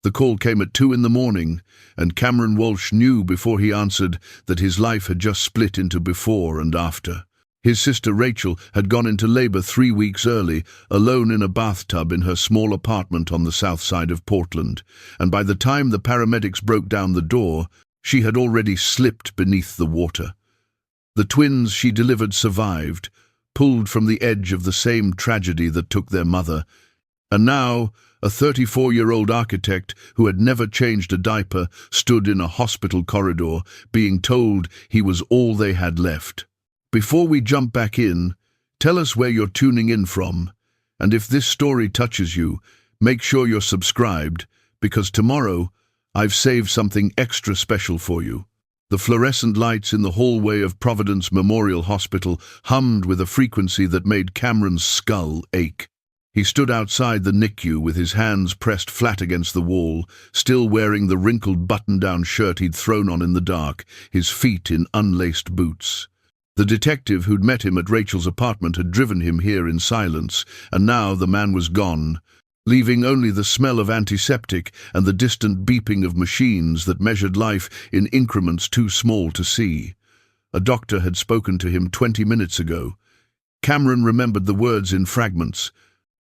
The call came at 2 in the morning, and Cameron Walsh knew before he answered that his life had just split into before and after. His sister Rachel had gone into labor 3 weeks early, alone in a bathtub in her small apartment on the south side of Portland, and by the time the paramedics broke down the door, she had already slipped beneath the water. The twins she delivered survived, pulled from the edge of the same tragedy that took their mother, and now a 34-year-old architect who had never changed a diaper stood in a hospital corridor, being told he was all they had left. Before we jump back in, tell us where you're tuning in from, and if this story touches you, make sure you're subscribed, because tomorrow I've saved something extra special for you. The fluorescent lights in the hallway of Providence Memorial Hospital hummed with a frequency that made Cameron's skull ache. He stood outside the NICU with his hands pressed flat against the wall, still wearing the wrinkled button-down shirt he'd thrown on in the dark, his feet in unlaced boots. The detective who'd met him at Rachel's apartment had driven him here in silence, and now the man was gone, leaving only the smell of antiseptic and the distant beeping of machines that measured life in increments too small to see. A doctor had spoken to him 20 minutes ago. Cameron remembered the words in fragments.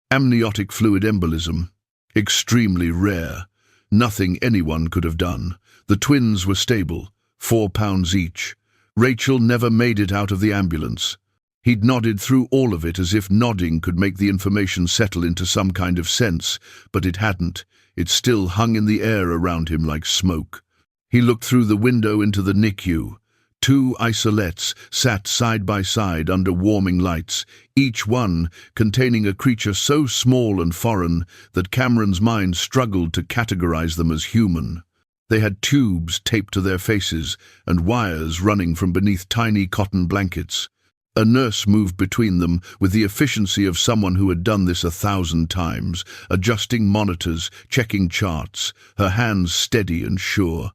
Amniotic fluid embolism. Extremely rare. Nothing anyone could have done. The twins were stable, 4 pounds each. Rachel never made it out of the ambulance. He'd nodded through all of it as if nodding could make the information settle into some kind of sense, but it hadn't. It still hung in the air around him like smoke. He looked through the window into the NICU. 2 isolettes sat side by side under warming lights, each one containing a creature so small and foreign that Cameron's mind struggled to categorize them as human. They had tubes taped to their faces and wires running from beneath tiny cotton blankets. A nurse moved between them with the efficiency of someone who had done this 1,000 times, adjusting monitors, checking charts, her hands steady and sure.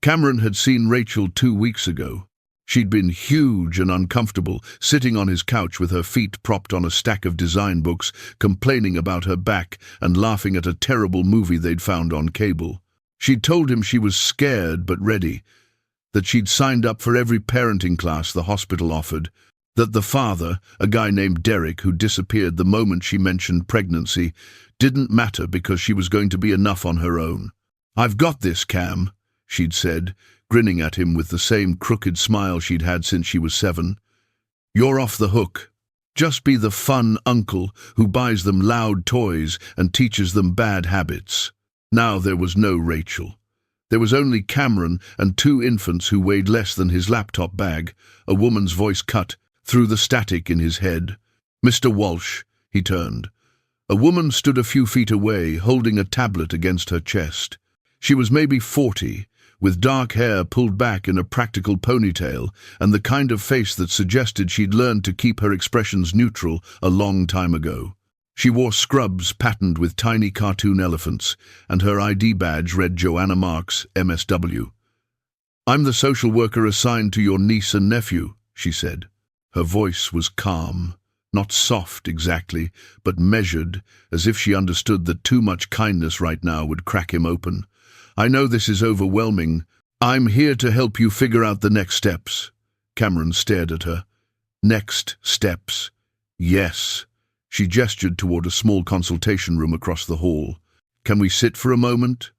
Cameron had seen Rachel 2 weeks ago. She'd been huge and uncomfortable, sitting on his couch with her feet propped on a stack of design books, complaining about her back and laughing at a terrible movie they'd found on cable. She'd told him she was scared but ready, that she'd signed up for every parenting class the hospital offered, that the father, a guy named Derek who disappeared the moment she mentioned pregnancy, didn't matter because she was going to be enough on her own. "I've got this, Cam," she'd said, grinning at him with the same crooked smile she'd had since she was 7. "You're off the hook. Just be the fun uncle who buys them loud toys and teaches them bad habits." Now there was no Rachel. There was only Cameron and 2 infants who weighed less than his laptop bag. A woman's voice cut through the static in his head. "Mr. Walsh," he turned. A woman stood a few feet away, holding a tablet against her chest. She was maybe 40, with dark hair pulled back in a practical ponytail, and the kind of face that suggested she'd learned to keep her expressions neutral a long time ago. She wore scrubs patterned with tiny cartoon elephants, and her ID badge read Joanna Marks, MSW. "I'm the social worker assigned to your niece and nephew," she said. Her voice was calm, not soft exactly, but measured, as if she understood that too much kindness right now would crack him open. "I know this is overwhelming. I'm here to help you figure out the next steps." Cameron stared at her. "Next steps?" "Yes." She gestured toward a small consultation room across the hall. "Can we sit for a moment?"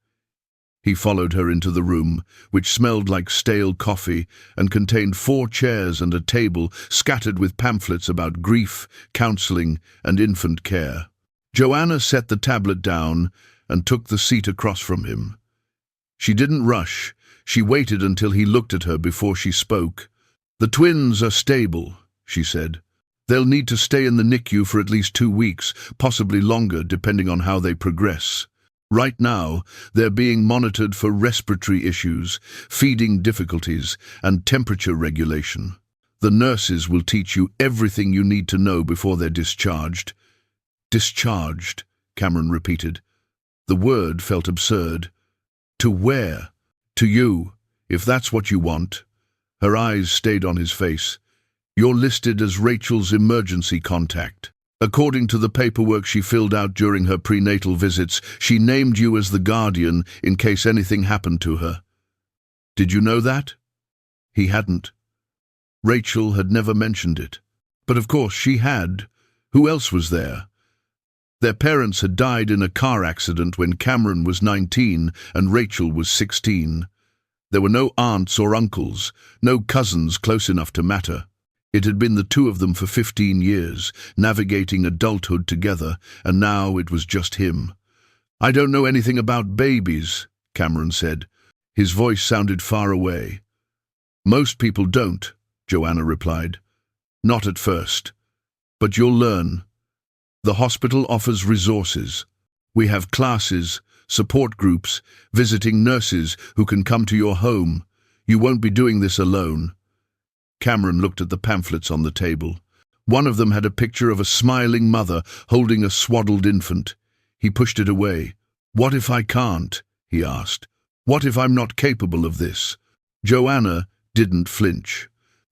He followed her into the room, which smelled like stale coffee and contained 4 chairs and a table scattered with pamphlets about grief, counseling, and infant care. Joanna set the tablet down and took the seat across from him. She didn't rush. She waited until he looked at her before she spoke. "The twins are stable," she said. "They'll need to stay in the NICU for at least 2 weeks, possibly longer depending on how they progress. Right now, they're being monitored for respiratory issues, feeding difficulties, and temperature regulation. The nurses will teach you everything you need to know before they're discharged." "Discharged," Cameron repeated. The word felt absurd. "To where?" "To you, if that's what you want." Her eyes stayed on his face. "You're listed as Rachel's emergency contact." According to the paperwork she filled out during her prenatal visits, she named you as the guardian in case anything happened to her. Did you know that? He hadn't. Rachel had never mentioned it. But of course she had. Who else was there? Their parents had died in a car accident when Cameron was 19 and Rachel was 16. There were no aunts or uncles, no cousins close enough to matter. It had been the two of them for 15 years, navigating adulthood together, and now it was just him. "I don't know anything about babies," Cameron said. His voice sounded far away. "Most people don't," Joanna replied. "Not at first. But you'll learn. The hospital offers resources. We have classes, support groups, visiting nurses who can come to your home. You won't be doing this alone." Cameron looked at the pamphlets on the table. One of them had a picture of a smiling mother holding a swaddled infant. He pushed it away. "What if I can't?" he asked. "What if I'm not capable of this?" Joanna didn't flinch.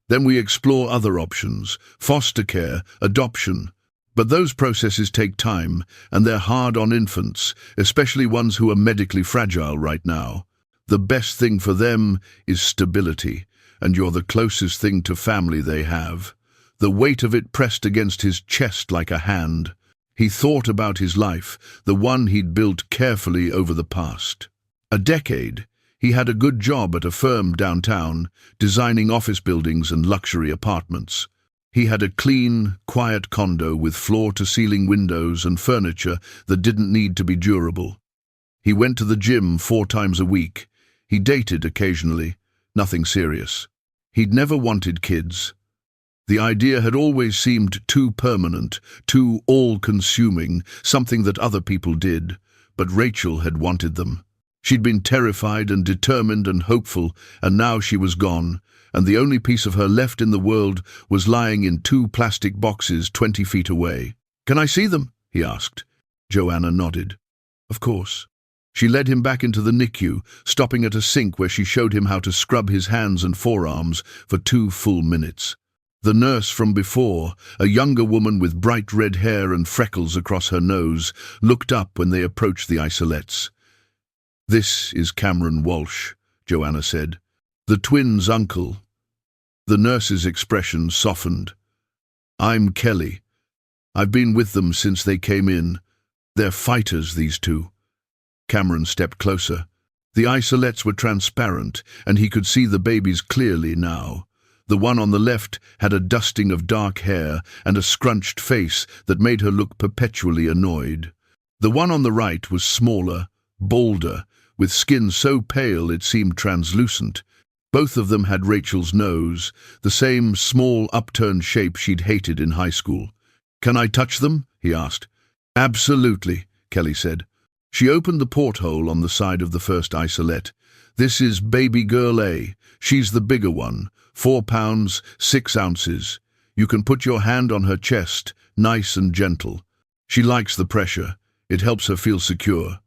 "Then we explore other options, foster care, adoption. But those processes take time, and they're hard on infants, especially ones who are medically fragile right now. The best thing for them is stability, and you're the closest thing to family they have." The weight of it pressed against his chest like a hand. He thought about his life, the one he'd built carefully over the past. A decade. He had a good job at a firm downtown, designing office buildings and luxury apartments. He had a clean, quiet condo with floor-to-ceiling windows and furniture that didn't need to be durable. He went to the gym 4 times a week. He dated occasionally. Nothing serious. He'd never wanted kids. The idea had always seemed too permanent, too all-consuming, something that other people did, but Rachel had wanted them. She'd been terrified and determined and hopeful, and now she was gone, and the only piece of her left in the world was lying in 2 plastic boxes 20 feet away. "Can I see them?" he asked. Joanna nodded. "Of course." She led him back into the NICU, stopping at a sink where she showed him how to scrub his hands and forearms for 2 full minutes. The nurse from before, a younger woman with bright red hair and freckles across her nose, looked up when they approached the isolettes. "This is Cameron Walsh," Joanna said. "The twins' uncle." The nurse's expression softened. "I'm Kelly. I've been with them since they came in. They're fighters, these two." Cameron stepped closer. The isolettes were transparent, and he could see the babies clearly now. The one on the left had a dusting of dark hair and a scrunched face that made her look perpetually annoyed. The one on the right was smaller, bolder, with skin so pale it seemed translucent. Both of them had Rachel's nose, the same small upturned shape she'd hated in high school. "Can I touch them?" he asked. "Absolutely," Kelly said. She opened the porthole on the side of the first isolette. "This is baby girl A. She's the bigger one, 4 pounds, 6 ounces. You can put your hand on her chest, nice and gentle. She likes the pressure. It helps her feel secure."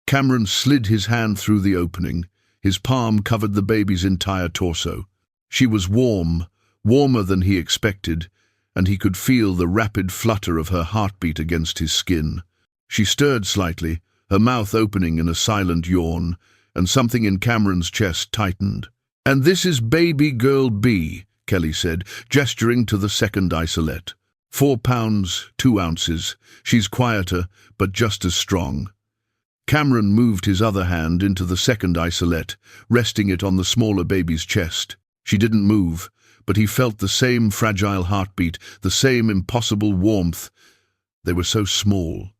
Cameron slid his hand through the opening. His palm covered the baby's entire torso. She was warm, warmer than he expected, and he could feel the rapid flutter of her heartbeat against his skin. She stirred slightly, her mouth opening in a silent yawn, and something in Cameron's chest tightened. "And this is baby girl B," Kelly said, gesturing to the second isolette. 4 pounds, 2 ounces. She's quieter, but just as strong. Cameron moved his other hand into the second isolette, resting it on the smaller baby's chest. She didn't move, but he felt the same fragile heartbeat, the same impossible warmth. They were so small,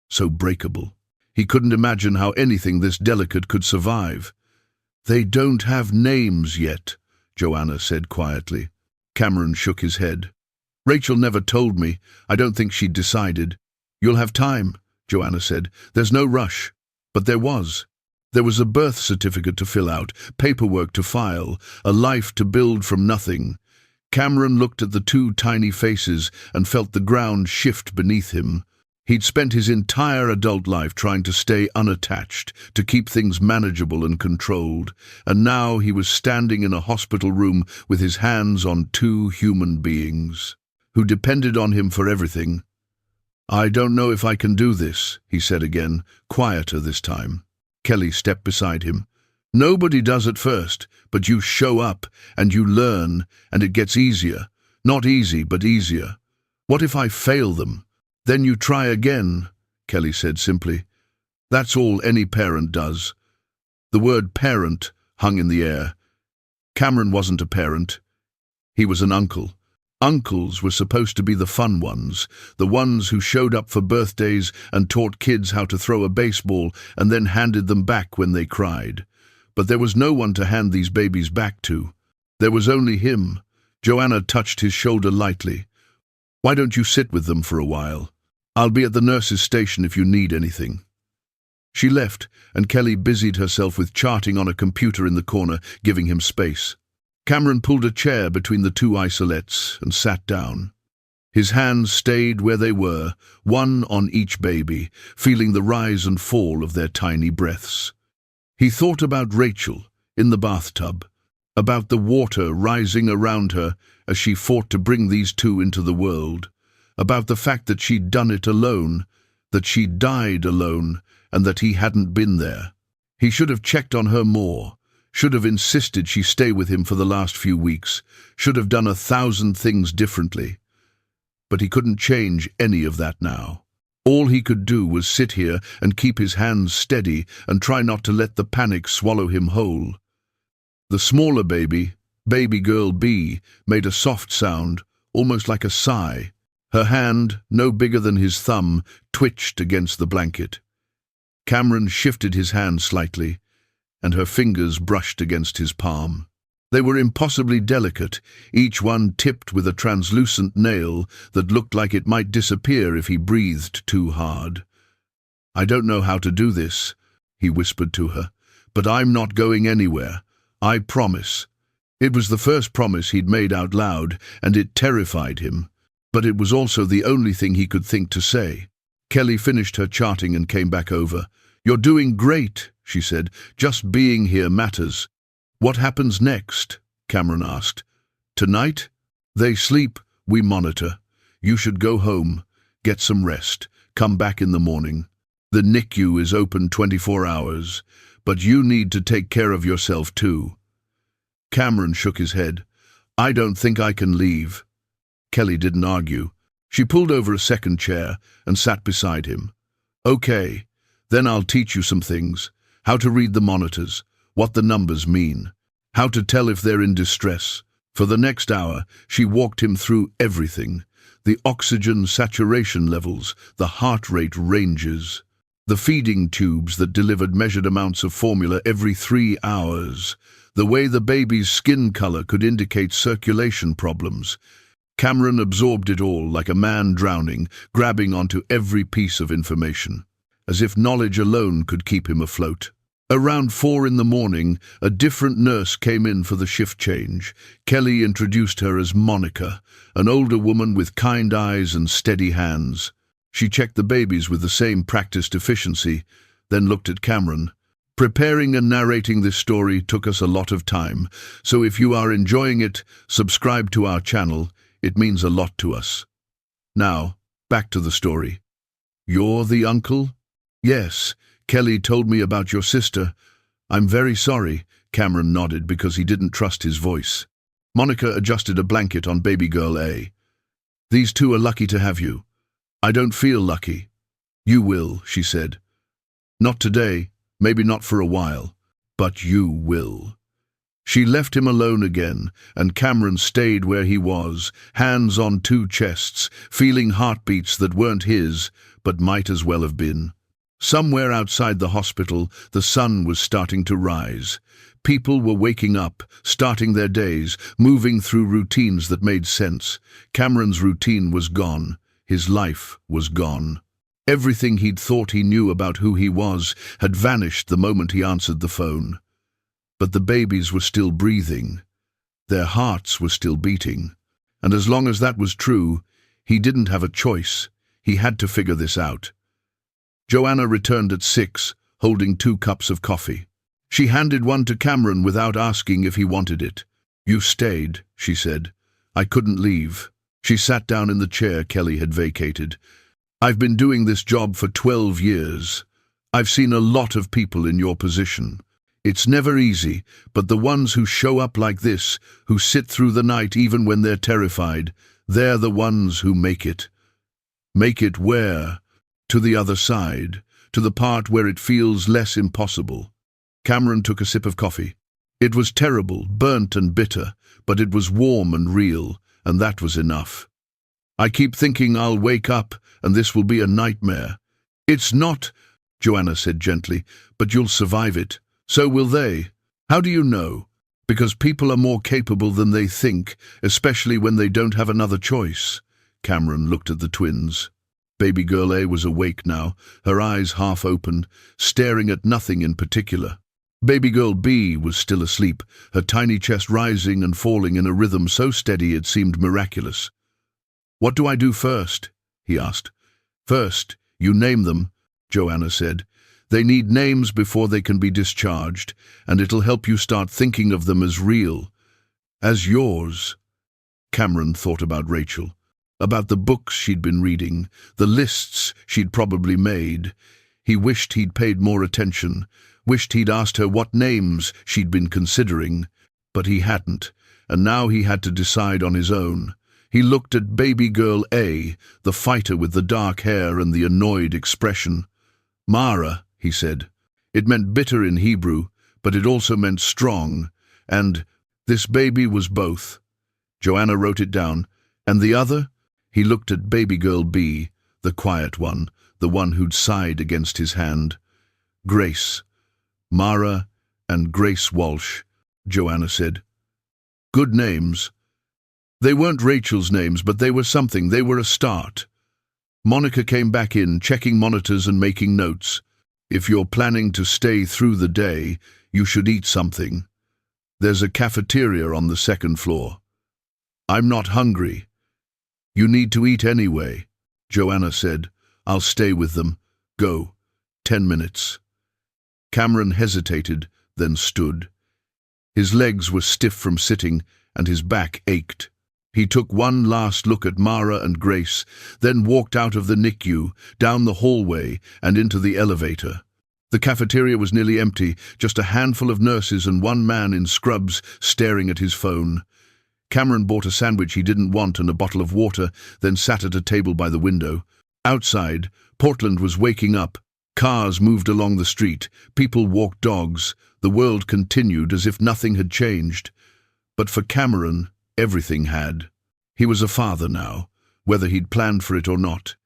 so breakable. He couldn't imagine how anything this delicate could survive. "They don't have names yet," Joanna said quietly. Cameron shook his head. "Rachel never told me. I don't think she'd decided." "You'll have time," Joanna said. "There's no rush." But there was. There was a birth certificate to fill out, paperwork to file, a life to build from nothing. Cameron looked at the 2 tiny faces and felt the ground shift beneath him. He'd spent his entire adult life trying to stay unattached, to keep things manageable and controlled, and now he was standing in a hospital room with his hands on 2 human beings, who depended on him for everything. "I don't know if I can do this," he said again, quieter this time. Kelly stepped beside him. "Nobody does at first, but you show up, and you learn, and it gets easier. Not easy, but easier. What if I fail them? Then you try again," Kelly said simply. "That's all any parent does." The word parent hung in the air. Cameron wasn't a parent. He was an uncle. Uncles were supposed to be the fun ones, the ones who showed up for birthdays and taught kids how to throw a baseball and then handed them back when they cried. But there was no one to hand these babies back to. There was only him. Joanna touched his shoulder lightly. "Why don't you sit with them for a while? I'll be at the nurse's station if you need anything." She left, and Kelly busied herself with charting on a computer in the corner, giving him space. Cameron pulled a chair between the two isolettes and sat down. His hands stayed where they were, one on each baby, feeling the rise and fall of their tiny breaths. He thought about Rachel in the bathtub, about the water rising around her as she fought to bring these two into the world, about the fact that she'd done it alone, that she died alone, and that he hadn't been there. He should have checked on her more, should have insisted she stay with him for the last few weeks, should have done 1,000 things differently. But he couldn't change any of that now. All he could do was sit here and keep his hands steady and try not to let the panic swallow him whole. The smaller baby, baby girl B, made a soft sound, almost like a sigh. Her hand, no bigger than his thumb, twitched against the blanket. Cameron shifted his hand slightly, and her fingers brushed against his palm. They were impossibly delicate, each one tipped with a translucent nail that looked like it might disappear if he breathed too hard. "I don't know how to do this," he whispered to her, "but I'm not going anywhere. I promise." It was the first promise he'd made out loud, and it terrified him. But it was also the only thing he could think to say. Kelly finished her charting and came back over. "You're doing great," she said. "Just being here matters." "What happens next?" Cameron asked. "Tonight? They sleep, we monitor. You should go home, get some rest, come back in the morning. The NICU is open 24 hours, but you need to take care of yourself too." Cameron shook his head. "I don't think I can leave." Kelly didn't argue. She pulled over a second chair and sat beside him. "Okay, then I'll teach you some things. How to read the monitors, what the numbers mean, how to tell if they're in distress." For the next hour, she walked him through everything. The oxygen saturation levels, the heart rate ranges, the feeding tubes that delivered measured amounts of formula every 3 hours, the way the baby's skin color could indicate circulation problems. Cameron absorbed it all like a man drowning, grabbing onto every piece of information, as if knowledge alone could keep him afloat. Around 4 in the morning, a different nurse came in for the shift change. Kelly introduced her as Monica, an older woman with kind eyes and steady hands. She checked the babies with the same practiced efficiency, then looked at Cameron. "Preparing and narrating this story took us a lot of time, so if you are enjoying it, subscribe to our channel. It means a lot to us. Now, back to the story." "You're the uncle?" "Yes, Kelly told me about your sister." "I'm very sorry," Cameron nodded because he didn't trust his voice. Monica adjusted a blanket on baby girl A. "These two are lucky to have you." "I don't feel lucky." "You will," she said. "Not today, maybe not for a while, but you will." She left him alone again, and Cameron stayed where he was, hands on 2 chests, feeling heartbeats that weren't his, but might as well have been. Somewhere outside the hospital, the sun was starting to rise. People were waking up, starting their days, moving through routines that made sense. Cameron's routine was gone. His life was gone. Everything he'd thought he knew about who he was had vanished the moment he answered the phone. But the babies were still breathing. Their hearts were still beating. And as long as that was true, he didn't have a choice. He had to figure this out. Joanna returned at 6, holding 2 cups of coffee. She handed one to Cameron without asking if he wanted it. "You stayed," she said. "I couldn't leave." She sat down in the chair Kelly had vacated. I've been doing this job for 12 years. I've seen a lot of people in your position. It's never easy, but the ones who show up like this, who sit through the night even when they're terrified, they're the ones who make it. Make it where? To the other side, to the part where it feels less impossible. Cameron took a sip of coffee. It was terrible, burnt and bitter, but it was warm and real, and that was enough. I keep thinking I'll wake up and this will be a nightmare. It's not, Joanna said gently, but you'll survive it. So will they. How do you know? Because people are more capable than they think, especially when they don't have another choice. Cameron looked at the twins. Baby girl A was awake now, her eyes half open, staring at nothing in particular. Baby girl B was still asleep, her tiny chest rising and falling in a rhythm so steady it seemed miraculous. What do I do first? He asked. First, you name them, Joanna said. They need names before they can be discharged, and it'll help you start thinking of them as real. As yours. Cameron thought about Rachel, about the books she'd been reading, the lists she'd probably made. He wished he'd paid more attention, wished he'd asked her what names she'd been considering, but he hadn't, and now he had to decide on his own. He looked at baby girl A, the fighter with the dark hair and the annoyed expression. Mara, he said. It meant bitter in Hebrew, but it also meant strong, and this baby was both. Joanna wrote it down. And the other? He looked at baby girl B, the quiet one, the one who'd sighed against his hand. Grace. Mara and Grace Walsh, Joanna said. Good names. They weren't Rachel's names, but they were something. They were a start. Monica came back in, checking monitors and making notes. If you're planning to stay through the day, you should eat something. There's a cafeteria on the second floor. I'm not hungry. You need to eat anyway, Joanna said. I'll stay with them. Go. 10 minutes. Cameron hesitated, then stood. His legs were stiff from sitting, and his back ached. He took one last look at Mara and Grace, then walked out of the NICU, down the hallway, and into the elevator. The cafeteria was nearly empty, just a handful of nurses and one man in scrubs staring at his phone. Cameron bought a sandwich he didn't want and a bottle of water, then sat at a table by the window. Outside, Portland was waking up. Cars moved along the street, people walked dogs. The world continued as if nothing had changed. But for Cameron, everything had. He was a father now, whether he'd planned for it or not.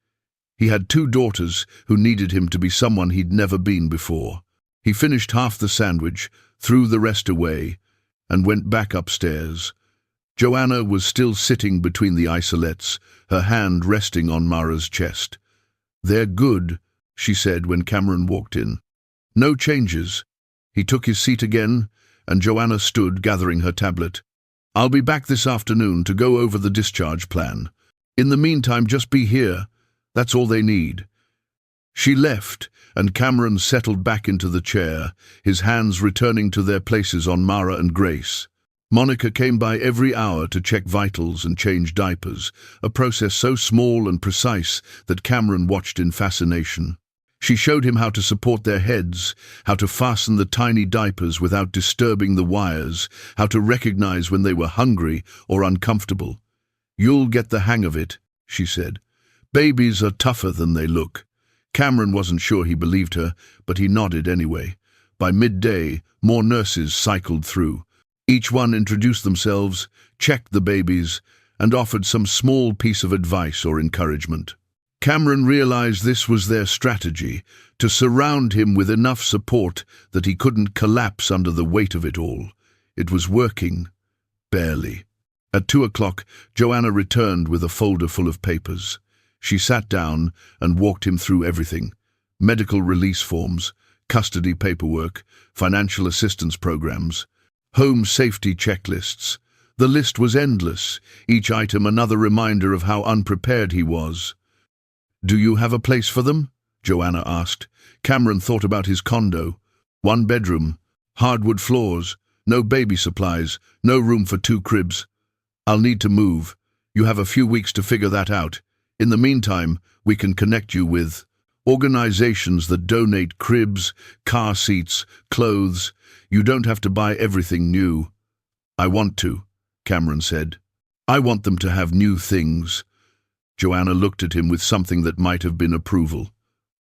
He had 2 daughters who needed him to be someone he'd never been before. He finished half the sandwich, threw the rest away, and went back upstairs. Joanna was still sitting between the isolates, her hand resting on Mara's chest. They're good, she said when Cameron walked in. No changes. He took his seat again, and Joanna stood, gathering her tablet. I'll be back this afternoon to go over the discharge plan. In the meantime, just be here. That's all they need. She left, and Cameron settled back into the chair, his hands returning to their places on Mara and Grace. Monica came by every hour to check vitals and change diapers, a process so small and precise that Cameron watched in fascination. She showed him how to support their heads, how to fasten the tiny diapers without disturbing the wires, how to recognize when they were hungry or uncomfortable. You'll get the hang of it, she said. Babies are tougher than they look. Cameron wasn't sure he believed her, but he nodded anyway. By midday, more nurses cycled through. Each one introduced themselves, checked the babies, and offered some small piece of advice or encouragement. Cameron realized this was their strategy, to surround him with enough support that he couldn't collapse under the weight of it all. It was working. Barely. At 2 o'clock, Joanna returned with a folder full of papers. She sat down and walked him through everything. Medical release forms, custody paperwork, financial assistance programs, home safety checklists. The list was endless, each item another reminder of how unprepared he was. Do you have a place for them? Joanna asked. Cameron thought about his condo. 1 bedroom, hardwood floors, no baby supplies, no room for 2 cribs. I'll need to move. You have a few weeks to figure that out. In the meantime, we can connect you with organizations that donate cribs, car seats, clothes. You don't have to buy everything new. I want to, Cameron said. I want them to have new things. Joanna looked at him with something that might have been approval.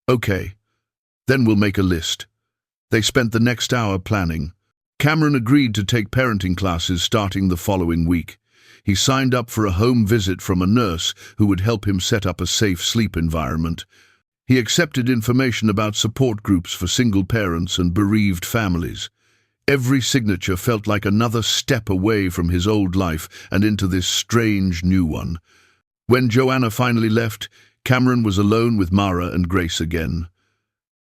Okay, then we'll make a list. They spent the next hour planning. Cameron agreed to take parenting classes starting the following week. He signed up for a home visit from a nurse who would help him set up a safe sleep environment. He accepted information about support groups for single parents and bereaved families. Every signature felt like another step away from his old life and into this strange new one. When Joanna finally left, Cameron was alone with Mara and Grace again.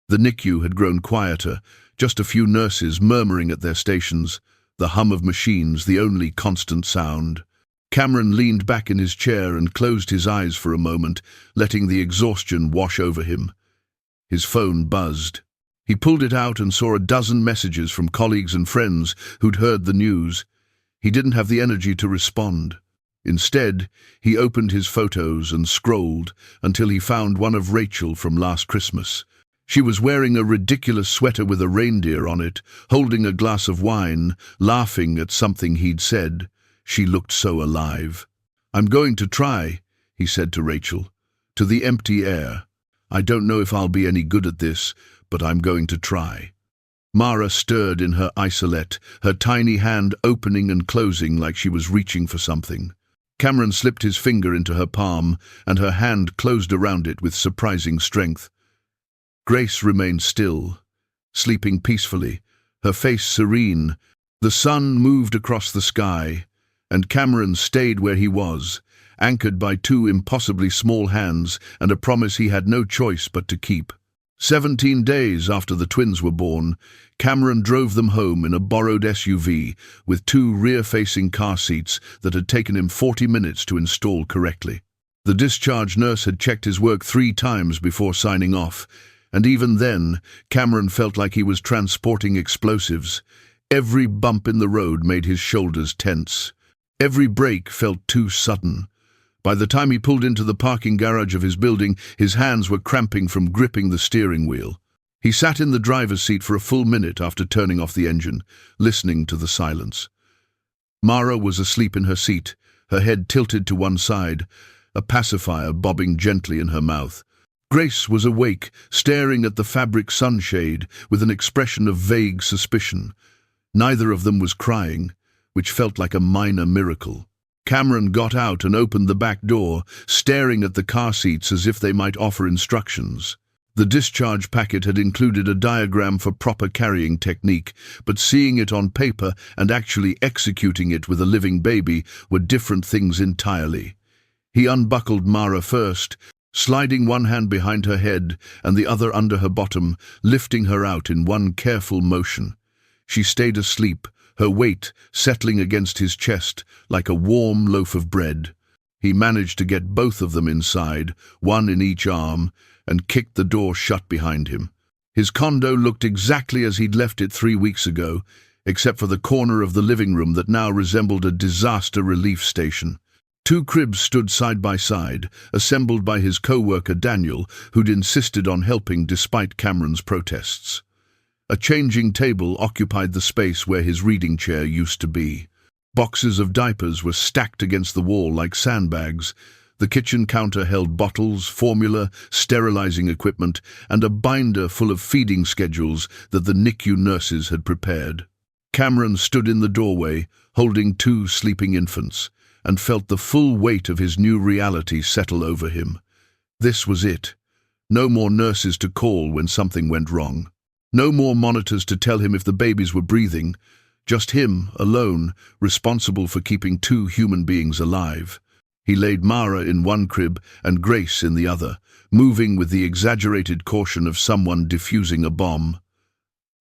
The NICU had grown quieter, just a few nurses murmuring at their stations, the hum of machines the only constant sound. Cameron leaned back in his chair and closed his eyes for a moment, letting the exhaustion wash over him. His phone buzzed. He pulled it out and saw a dozen messages from colleagues and friends who'd heard the news. He didn't have the energy to respond. Instead, he opened his photos and scrolled until he found one of Rachel from last Christmas. She was wearing a ridiculous sweater with a reindeer on it, holding a glass of wine, laughing at something he'd said. She looked so alive. "I'm going to try," he said to Rachel, "to the empty air. I don't know if I'll be any good at this, but I'm going to try." Mara stirred in her isolette, her tiny hand opening and closing like she was reaching for something. Cameron slipped his finger into her palm, and her hand closed around it with surprising strength. Grace remained still, sleeping peacefully, her face serene. The sun moved across the sky, and Cameron stayed where he was, anchored by two impossibly small hands and a promise he had no choice but to keep. 17 days after the twins were born, Cameron drove them home in a borrowed SUV with two rear-facing car seats that had taken him 40 minutes to install correctly. The discharge nurse had checked his work 3 times before signing off, and even then, Cameron felt like he was transporting explosives. Every bump in the road made his shoulders tense. Every brake felt too sudden. By the time he pulled into the parking garage of his building, his hands were cramping from gripping the steering wheel. He sat in the driver's seat for a full minute after turning off the engine, listening to the silence. Mara was asleep in her seat, her head tilted to one side, a pacifier bobbing gently in her mouth. Grace was awake, staring at the fabric sunshade with an expression of vague suspicion. Neither of them was crying, which felt like a minor miracle. Cameron got out and opened the back door, staring at the car seats as if they might offer instructions. The discharge packet had included a diagram for proper carrying technique, but seeing it on paper and actually executing it with a living baby were different things entirely. He unbuckled Mara first, sliding one hand behind her head and the other under her bottom, lifting her out in one careful motion. She stayed asleep, her weight settling against his chest like a warm loaf of bread. He managed to get both of them inside, one in each arm, and kicked the door shut behind him. His condo looked exactly as he'd left it 3 weeks ago, except for the corner of the living room that now resembled a disaster relief station. 2 cribs stood side by side, assembled by his co-worker Daniel, who'd insisted on helping despite Cameron's protests. A changing table occupied the space where his reading chair used to be. Boxes of diapers were stacked against the wall like sandbags. The kitchen counter held bottles, formula, sterilizing equipment, and a binder full of feeding schedules that the NICU nurses had prepared. Cameron stood in the doorway, holding 2 sleeping infants, and felt the full weight of his new reality settle over him. This was it. No more nurses to call when something went wrong. No more monitors to tell him if the babies were breathing. Just him, alone, responsible for keeping 2 human beings alive. He laid Mara in one crib and Grace in the other, moving with the exaggerated caution of someone defusing a bomb.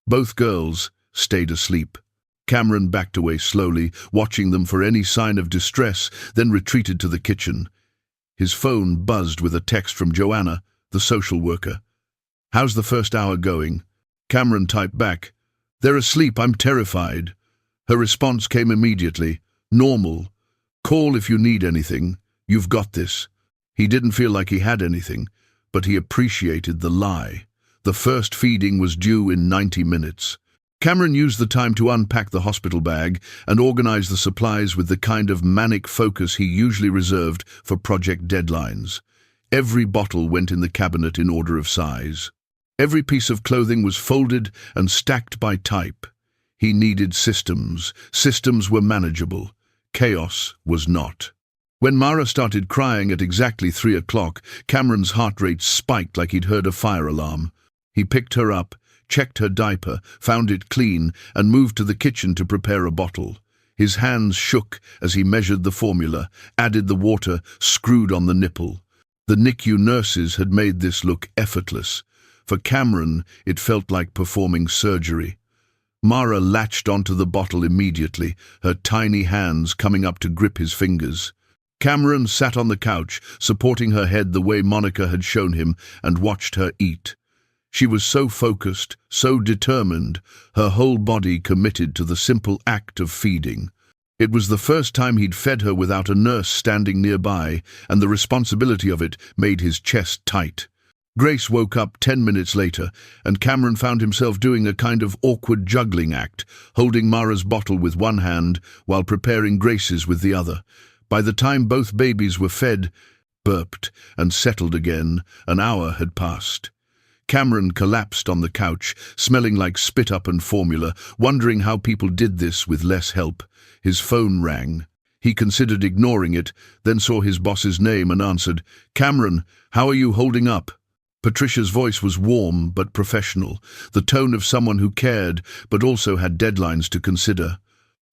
Both girls stayed asleep. Cameron backed away slowly, watching them for any sign of distress, then retreated to the kitchen. His phone buzzed with a text from Joanna, the social worker. "How's the first hour going?" Cameron typed back, "They're asleep, I'm terrified." Her response came immediately, "Normal. Call if you need anything. You've got this." He didn't feel like he had anything, but he appreciated the lie. The first feeding was due in 90 minutes. Cameron used the time to unpack the hospital bag and organize the supplies with the kind of manic focus he usually reserved for project deadlines. Every bottle went in the cabinet in order of size. Every piece of clothing was folded and stacked by type. He needed systems. Systems were manageable. Chaos was not. When Mara started crying at exactly 3 o'clock, Cameron's heart rate spiked like he'd heard a fire alarm. He picked her up, checked her diaper, found it clean, and moved to the kitchen to prepare a bottle. His hands shook as he measured the formula, added the water, screwed on the nipple. The NICU nurses had made this look effortless. For Cameron, it felt like performing surgery. Mara latched onto the bottle immediately, her tiny hands coming up to grip his fingers. Cameron sat on the couch, supporting her head the way Monica had shown him, and watched her eat. She was so focused, so determined, her whole body committed to the simple act of feeding. It was the first time he'd fed her without a nurse standing nearby, and the responsibility of it made his chest tight. Grace woke up 10 minutes later, and Cameron found himself doing a kind of awkward juggling act, holding Mara's bottle with one hand while preparing Grace's with the other. By the time both babies were fed, burped, and settled again, an hour had passed. Cameron collapsed on the couch, smelling like spit-up and formula, wondering how people did this with less help. His phone rang. He considered ignoring it, then saw his boss's name and answered, "Cameron, how are you holding up?" Patricia's voice was warm but professional, the tone of someone who cared but also had deadlines to consider.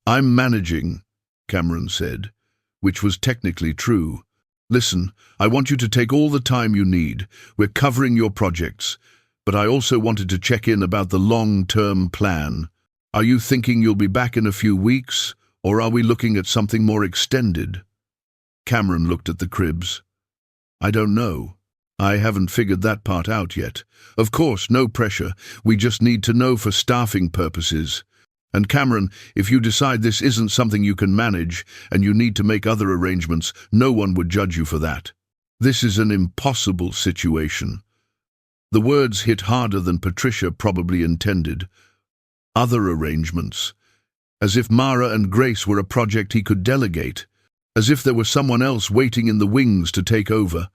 "I'm managing," Cameron said, which was technically true. "Listen, I want you to take all the time you need. We're covering your projects. But I also wanted to check in about the long-term plan. Are you thinking you'll be back in a few weeks, or are we looking at something more extended?" Cameron looked at the cribs. "I don't know. I haven't figured that part out yet. Of course, no pressure. We just need to know for staffing purposes. And Cameron, if you decide this isn't something you can manage and you need to make other arrangements, no one would judge you for that. This is an impossible situation." The words hit harder than Patricia probably intended. Other arrangements. As if Mara and Grace were a project he could delegate. As if there were someone else waiting in the wings to take over.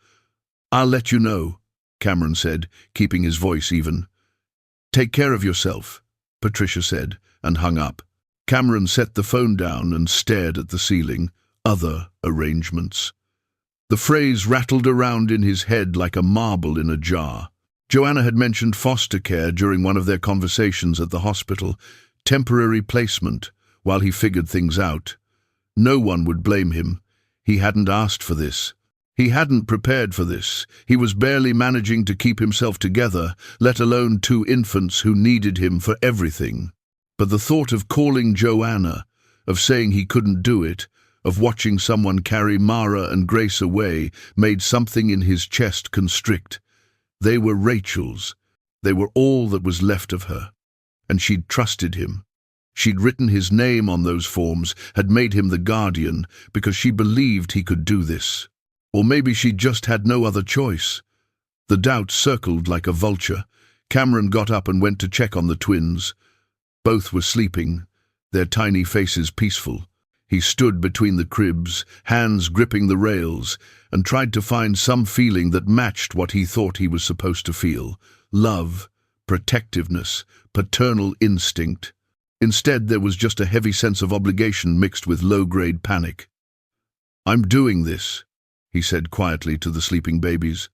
"I'll let you know," Cameron said, keeping his voice even. "Take care of yourself," Patricia said, and hung up. Cameron set the phone down and stared at the ceiling. Other arrangements. The phrase rattled around in his head like a marble in a jar. Joanna had mentioned foster care during one of their conversations at the hospital. Temporary placement, while he figured things out. No one would blame him. He hadn't asked for this. He hadn't prepared for this. He was barely managing to keep himself together, let alone 2 infants who needed him for everything. But the thought of calling Joanna, of saying he couldn't do it, of watching someone carry Mara and Grace away, made something in his chest constrict. They were Rachel's. They were all that was left of her. And she'd trusted him. She'd written his name on those forms, had made him the guardian, because she believed he could do this. Or maybe she'd just had no other choice. The doubt circled like a vulture. Cameron got up and went to check on the twins. Both were sleeping, their tiny faces peaceful. He stood between the cribs, hands gripping the rails, and tried to find some feeling that matched what he thought he was supposed to feel. Love, protectiveness, paternal instinct. Instead, there was just a heavy sense of obligation mixed with low-grade panic. "I'm doing this," he said quietly to the sleeping babies,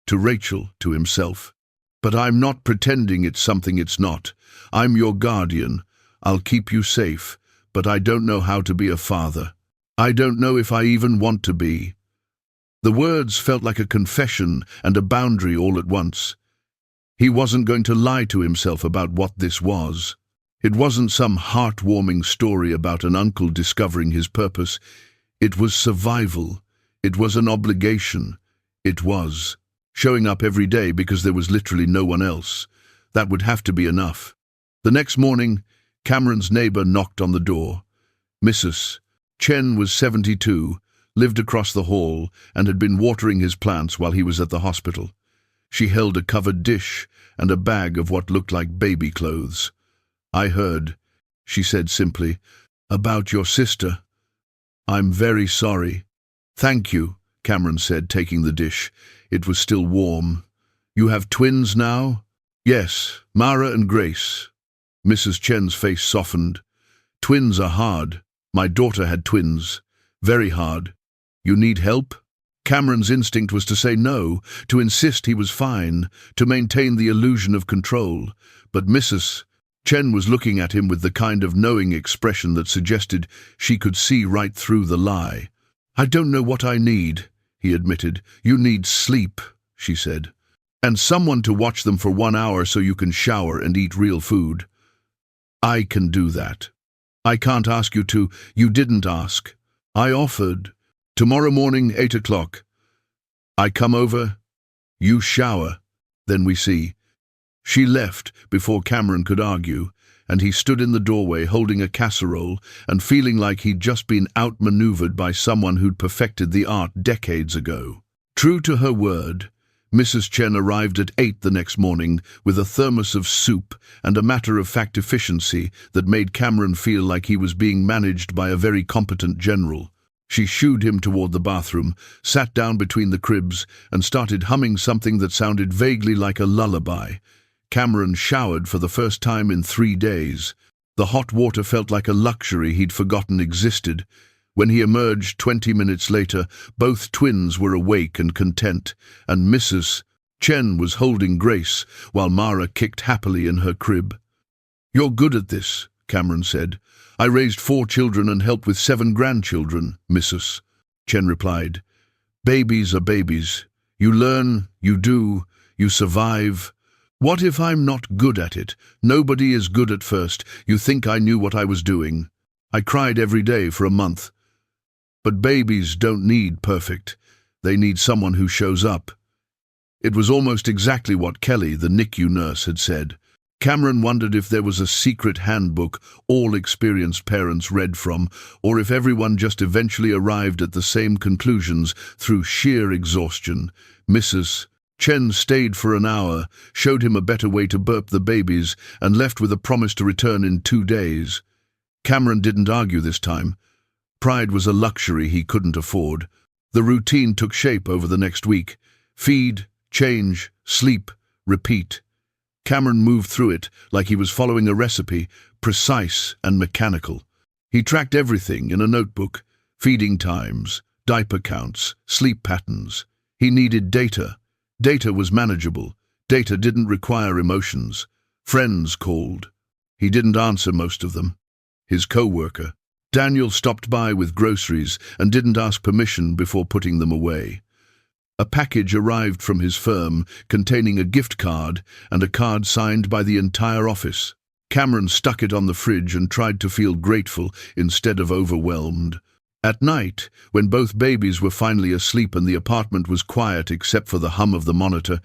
to Rachel, to himself. "But I'm not pretending it's something it's not. I'm your guardian. I'll keep you safe, but I don't know how to be a father. I don't know if I even want to be." The words felt like a confession and a boundary all at once. He wasn't going to lie to himself about what this was. It wasn't some heartwarming story about an uncle discovering his purpose. It was survival. It was an obligation. It was showing up every day because there was literally no one else. That would have to be enough. The next morning, Cameron's neighbor knocked on the door. Mrs. Chen was 72, lived across the hall, and had been watering his plants while he was at the hospital. She held a covered dish and a bag of what looked like baby clothes. "I heard," she said simply, "about your sister. I'm very sorry." "Thank you," Cameron said, taking the dish. It was still warm. "You have twins now?" "Yes, Mara and Grace." Mrs. Chen's face softened. "Twins are hard. My daughter had twins. Very hard. You need help?" Cameron's instinct was to say no, to insist he was fine, to maintain the illusion of control. But Mrs. Chen was looking at him with the kind of knowing expression that suggested she could see right through the lie. "I don't know what I need," he admitted. "You need sleep," she said. "And someone to watch them for 1 hour so you can shower and eat real food." "I can do that." "I can't ask you to. You didn't ask. I offered. Tomorrow morning, 8 o'clock. I come over, you shower, then we see." She left before Cameron could argue, and he stood in the doorway holding a casserole and feeling like he'd just been outmaneuvered by someone who'd perfected the art decades ago. True to her word, Mrs. Chen arrived at 8 the next morning with a thermos of soup and a matter-of-fact efficiency that made Cameron feel like he was being managed by a very competent general. She shooed him toward the bathroom, sat down between the cribs, and started humming something that sounded vaguely like a lullaby. Cameron showered for the first time in 3 days. The hot water felt like a luxury he'd forgotten existed. When he emerged 20 minutes later, both twins were awake and content, and Mrs. Chen was holding Grace while Mara kicked happily in her crib. "You're good at this," Cameron said. "I raised 4 children and helped with 7 grandchildren," Mrs. Chen replied. "Babies are babies. You learn, you do, you survive. What if I'm not good at it? Nobody is good at first. You think I knew what I was doing. I cried every day for a month. But babies don't need perfect. They need someone who shows up." It was almost exactly what Kelly, the NICU nurse, had said. Cameron wondered if there was a secret handbook all experienced parents read from, or if everyone just eventually arrived at the same conclusions through sheer exhaustion. Mrs. Chen stayed for an hour, showed him a better way to burp the babies, and left with a promise to return in 2 days. Cameron didn't argue this time. Pride was a luxury he couldn't afford. The routine took shape over the next week. Feed, change, sleep, repeat. Cameron moved through it like he was following a recipe, precise and mechanical. He tracked everything in a notebook: feeding times, diaper counts, sleep patterns. He needed data. Data was manageable. Data didn't require emotions. Friends called. He didn't answer most of them. His co-worker, Daniel, stopped by with groceries and didn't ask permission before putting them away. A package arrived from his firm containing a gift card and a card signed by the entire office. Cameron stuck it on the fridge and tried to feel grateful instead of overwhelmed. At night, when both babies were finally asleep and the apartment was quiet except for the hum of the monitor,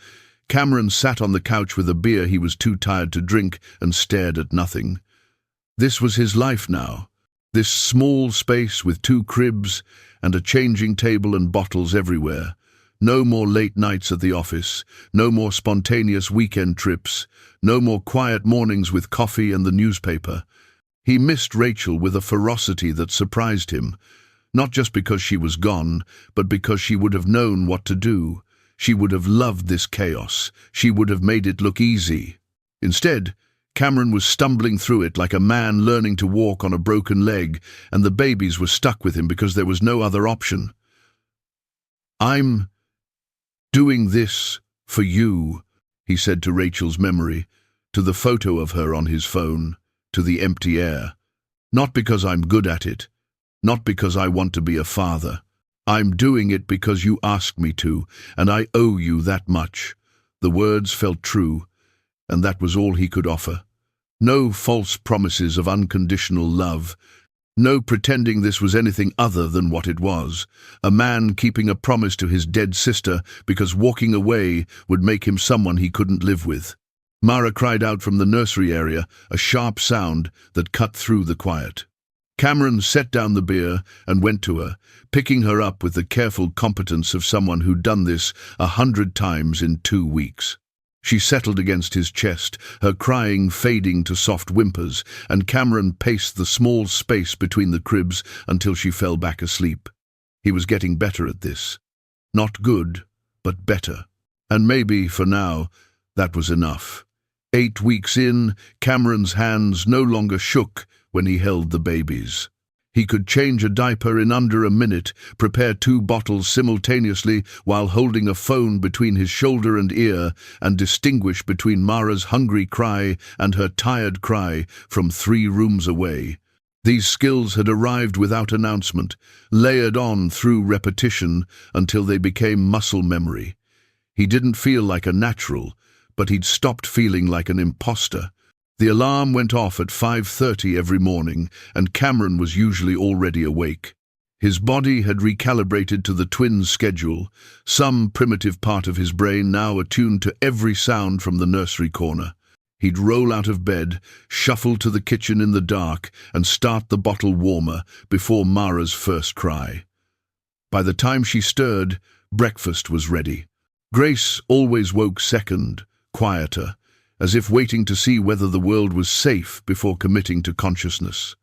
Cameron sat on the couch with a beer he was too tired to drink and stared at nothing. This was his life now. This small space with 2 cribs and a changing table and bottles everywhere. No more late nights at the office, no more spontaneous weekend trips, no more quiet mornings with coffee and the newspaper. He missed Rachel with a ferocity that surprised him, not just because she was gone, but because she would have known what to do. She would have loved this chaos. She would have made it look easy. Instead, Cameron was stumbling through it like a man learning to walk on a broken leg, and the babies were stuck with him because there was no other option. "I'm doing this for you," he said to Rachel's memory, to the photo of her on his phone, to the empty air. "Not because I'm good at it, not because I want to be a father. I'm doing it because you asked me to, and I owe you that much." The words felt true, and that was all he could offer. No false promises of unconditional love. No pretending this was anything other than what it was. A man keeping a promise to his dead sister because walking away would make him someone he couldn't live with. Mara cried out from the nursery area, a sharp sound that cut through the quiet. Cameron set down the beer and went to her, picking her up with the careful competence of someone who'd done this 100 times in 2 weeks. She settled against his chest, her crying fading to soft whimpers, and Cameron paced the small space between the cribs until she fell back asleep. He was getting better at this. Not good, but better. And maybe, for now, that was enough. 8 weeks in, Cameron's hands no longer shook when he held the babies. He could change a diaper in under a minute, prepare 2 bottles simultaneously while holding a phone between his shoulder and ear, and distinguish between Mara's hungry cry and her tired cry from 3 rooms away. These skills had arrived without announcement, layered on through repetition until they became muscle memory. He didn't feel like a natural, but he'd stopped feeling like an imposter. The alarm went off at 5:30 every morning, and Cameron was usually already awake. His body had recalibrated to the twins' schedule, some primitive part of his brain now attuned to every sound from the nursery corner. He'd roll out of bed, shuffle to the kitchen in the dark, and start the bottle warmer before Mara's first cry. By the time she stirred, breakfast was ready. Grace always woke second, quieter, as if waiting to see whether the world was safe before committing to consciousness.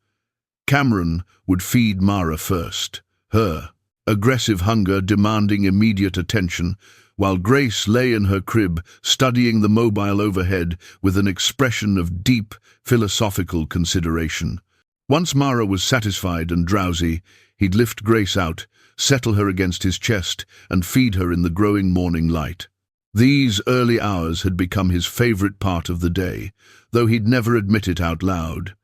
Cameron would feed Mara first, her aggressive hunger demanding immediate attention, while Grace lay in her crib studying the mobile overhead with an expression of deep, philosophical consideration. Once Mara was satisfied and drowsy, he'd lift Grace out, settle her against his chest, and feed her in the growing morning light. These early hours had become his favorite part of the day, though he'd never admit it out loud.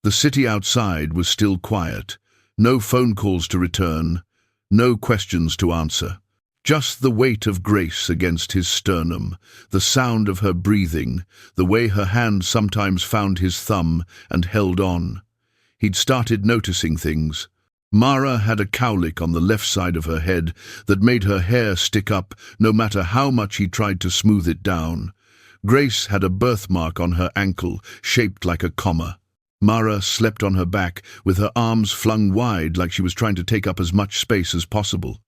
The city outside was still quiet, no phone calls to return, no questions to answer. Just the weight of Grace against his sternum, the sound of her breathing, the way her hand sometimes found his thumb and held on. He'd started noticing things. Mara had a cowlick on the left side of her head that made her hair stick up no matter how much he tried to smooth it down. Grace had a birthmark on her ankle, shaped like a comma. Mara slept on her back, with her arms flung wide like she was trying to take up as much space as possible.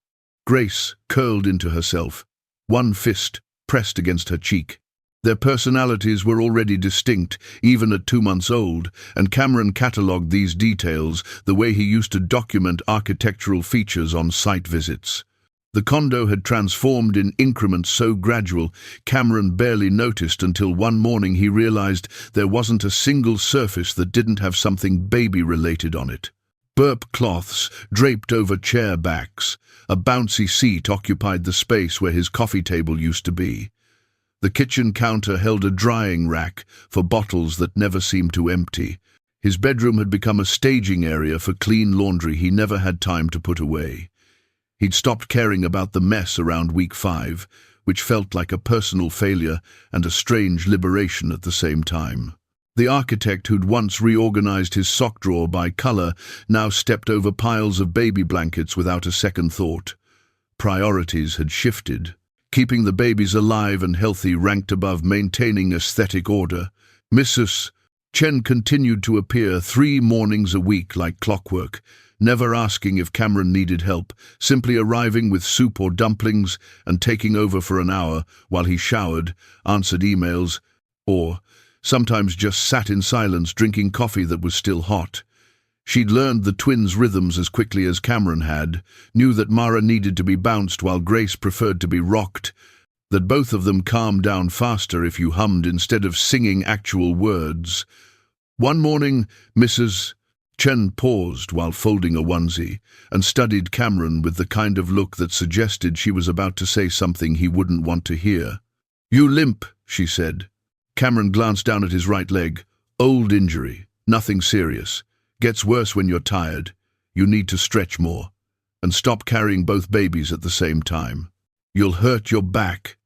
Grace curled into herself, one fist pressed against her cheek. Their personalities were already distinct, even at 2 months old, and Cameron catalogued these details the way he used to document architectural features on site visits. The condo had transformed in increments so gradual, Cameron barely noticed until one morning he realized there wasn't a single surface that didn't have something baby-related on it. Burp cloths draped over chair backs, a bouncy seat occupied the space where his coffee table used to be. The kitchen counter held a drying rack for bottles that never seemed to empty. His bedroom had become a staging area for clean laundry he never had time to put away. He'd stopped caring about the mess around week 5, which felt like a personal failure and a strange liberation at the same time. The architect who'd once reorganized his sock drawer by color now stepped over piles of baby blankets without a second thought. Priorities had shifted. Keeping the babies alive and healthy ranked above maintaining aesthetic order. Mrs. Chen continued to appear 3 mornings a week like clockwork, never asking if Cameron needed help, simply arriving with soup or dumplings and taking over for an hour while he showered, answered emails, or sometimes just sat in silence drinking coffee that was still hot. She'd learned the twins' rhythms as quickly as Cameron had, knew that Mara needed to be bounced while Grace preferred to be rocked, that both of them calmed down faster if you hummed instead of singing actual words. One morning, Mrs. Chen paused while folding a onesie and studied Cameron with the kind of look that suggested she was about to say something he wouldn't want to hear. "You limp," she said. Cameron glanced down at his right leg. "Old injury, nothing serious. Gets worse when you're tired. You need to stretch more. And stop carrying both babies at the same time. You'll hurt your back."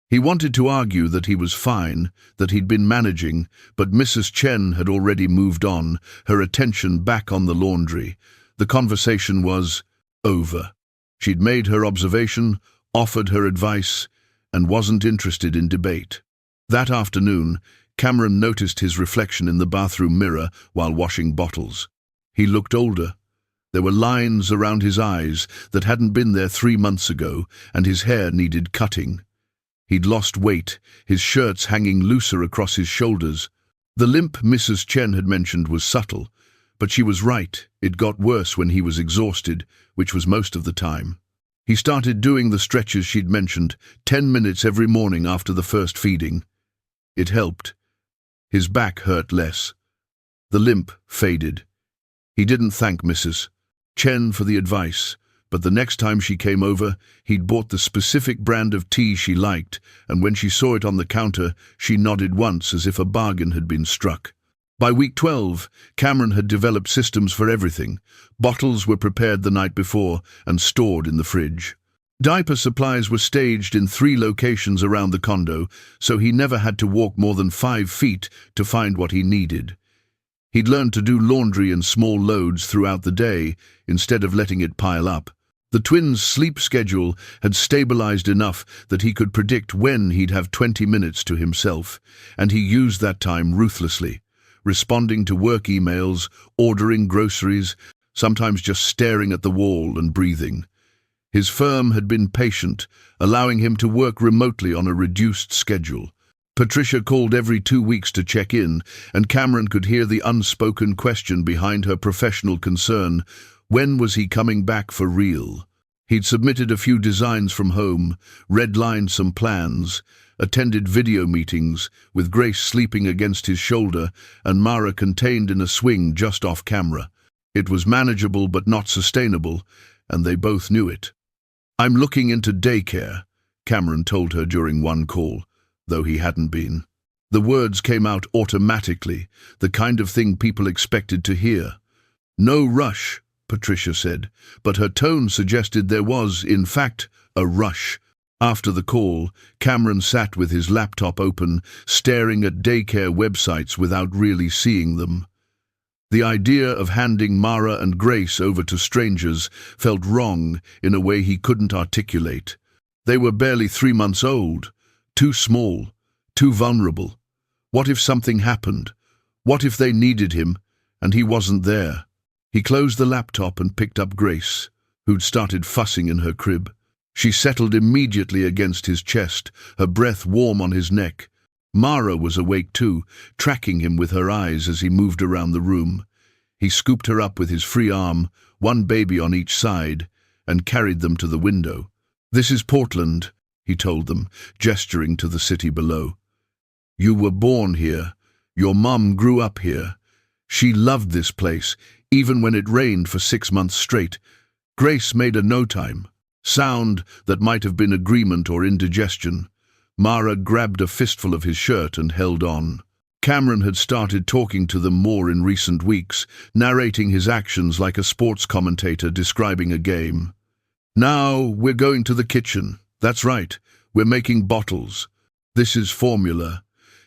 He wanted to argue that he was fine, that he'd been managing, but Mrs. Chen had already moved on, her attention back on the laundry. The conversation was over. She'd made her observation, offered her advice, and wasn't interested in debate. That afternoon, Cameron noticed his reflection in the bathroom mirror while washing bottles. He looked older. There were lines around his eyes that hadn't been there 3 months ago, and his hair needed cutting. He'd lost weight, his shirts hanging looser across his shoulders. The limp Mrs. Chen had mentioned was subtle, but she was right. It got worse when he was exhausted, which was most of the time. He started doing the stretches she'd mentioned, 10 minutes every morning after the first feeding. It helped. His back hurt less. The limp faded. He didn't thank Mrs. Chen for the advice, but the next time she came over, he'd bought the specific brand of tea she liked, and when she saw it on the counter, she nodded once as if a bargain had been struck. By week 12, Cameron had developed systems for everything. Bottles were prepared the night before and stored in the fridge. Diaper supplies were staged in 3 locations around the condo, so he never had to walk more than 5 feet to find what he needed. He'd learned to do laundry in small loads throughout the day, instead of letting it pile up. The twins' sleep schedule had stabilized enough that he could predict when he'd have 20 minutes to himself, and he used that time ruthlessly, responding to work emails, ordering groceries, sometimes just staring at the wall and breathing. His firm had been patient, allowing him to work remotely on a reduced schedule. Patricia called every 2 weeks to check in, and Cameron could hear the unspoken question behind her professional concern: when was he coming back for real? He'd submitted a few designs from home, redlined some plans, attended video meetings, with Grace sleeping against his shoulder and Mara contained in a swing just off camera. It was manageable but not sustainable, and they both knew it. "I'm looking into daycare," Cameron told her during one call, though he hadn't been. The words came out automatically, the kind of thing people expected to hear. "No rush," Patricia said, but her tone suggested there was, in fact, a rush. After the call, Cameron sat with his laptop open, staring at daycare websites without really seeing them. The idea of handing Mara and Grace over to strangers felt wrong in a way he couldn't articulate. They were barely 3 months old, too small, too vulnerable. What if something happened? What if they needed him, and he wasn't there? He closed the laptop and picked up Grace, who'd started fussing in her crib. She settled immediately against his chest, her breath warm on his neck. Mara was awake too, tracking him with her eyes as he moved around the room. He scooped her up with his free arm, one baby on each side, and carried them to the window. "This is Portland," he told them, gesturing to the city below. "You were born here. Your mum grew up here. She loved this place, even when it rained for 6 months straight." Grace made a no-time sound that might have been agreement or indigestion. Mara grabbed a fistful of his shirt and held on. Cameron had started talking to them more in recent weeks, narrating his actions like a sports commentator describing a game. "Now we're going to the kitchen. That's right, we're making bottles. This is formula.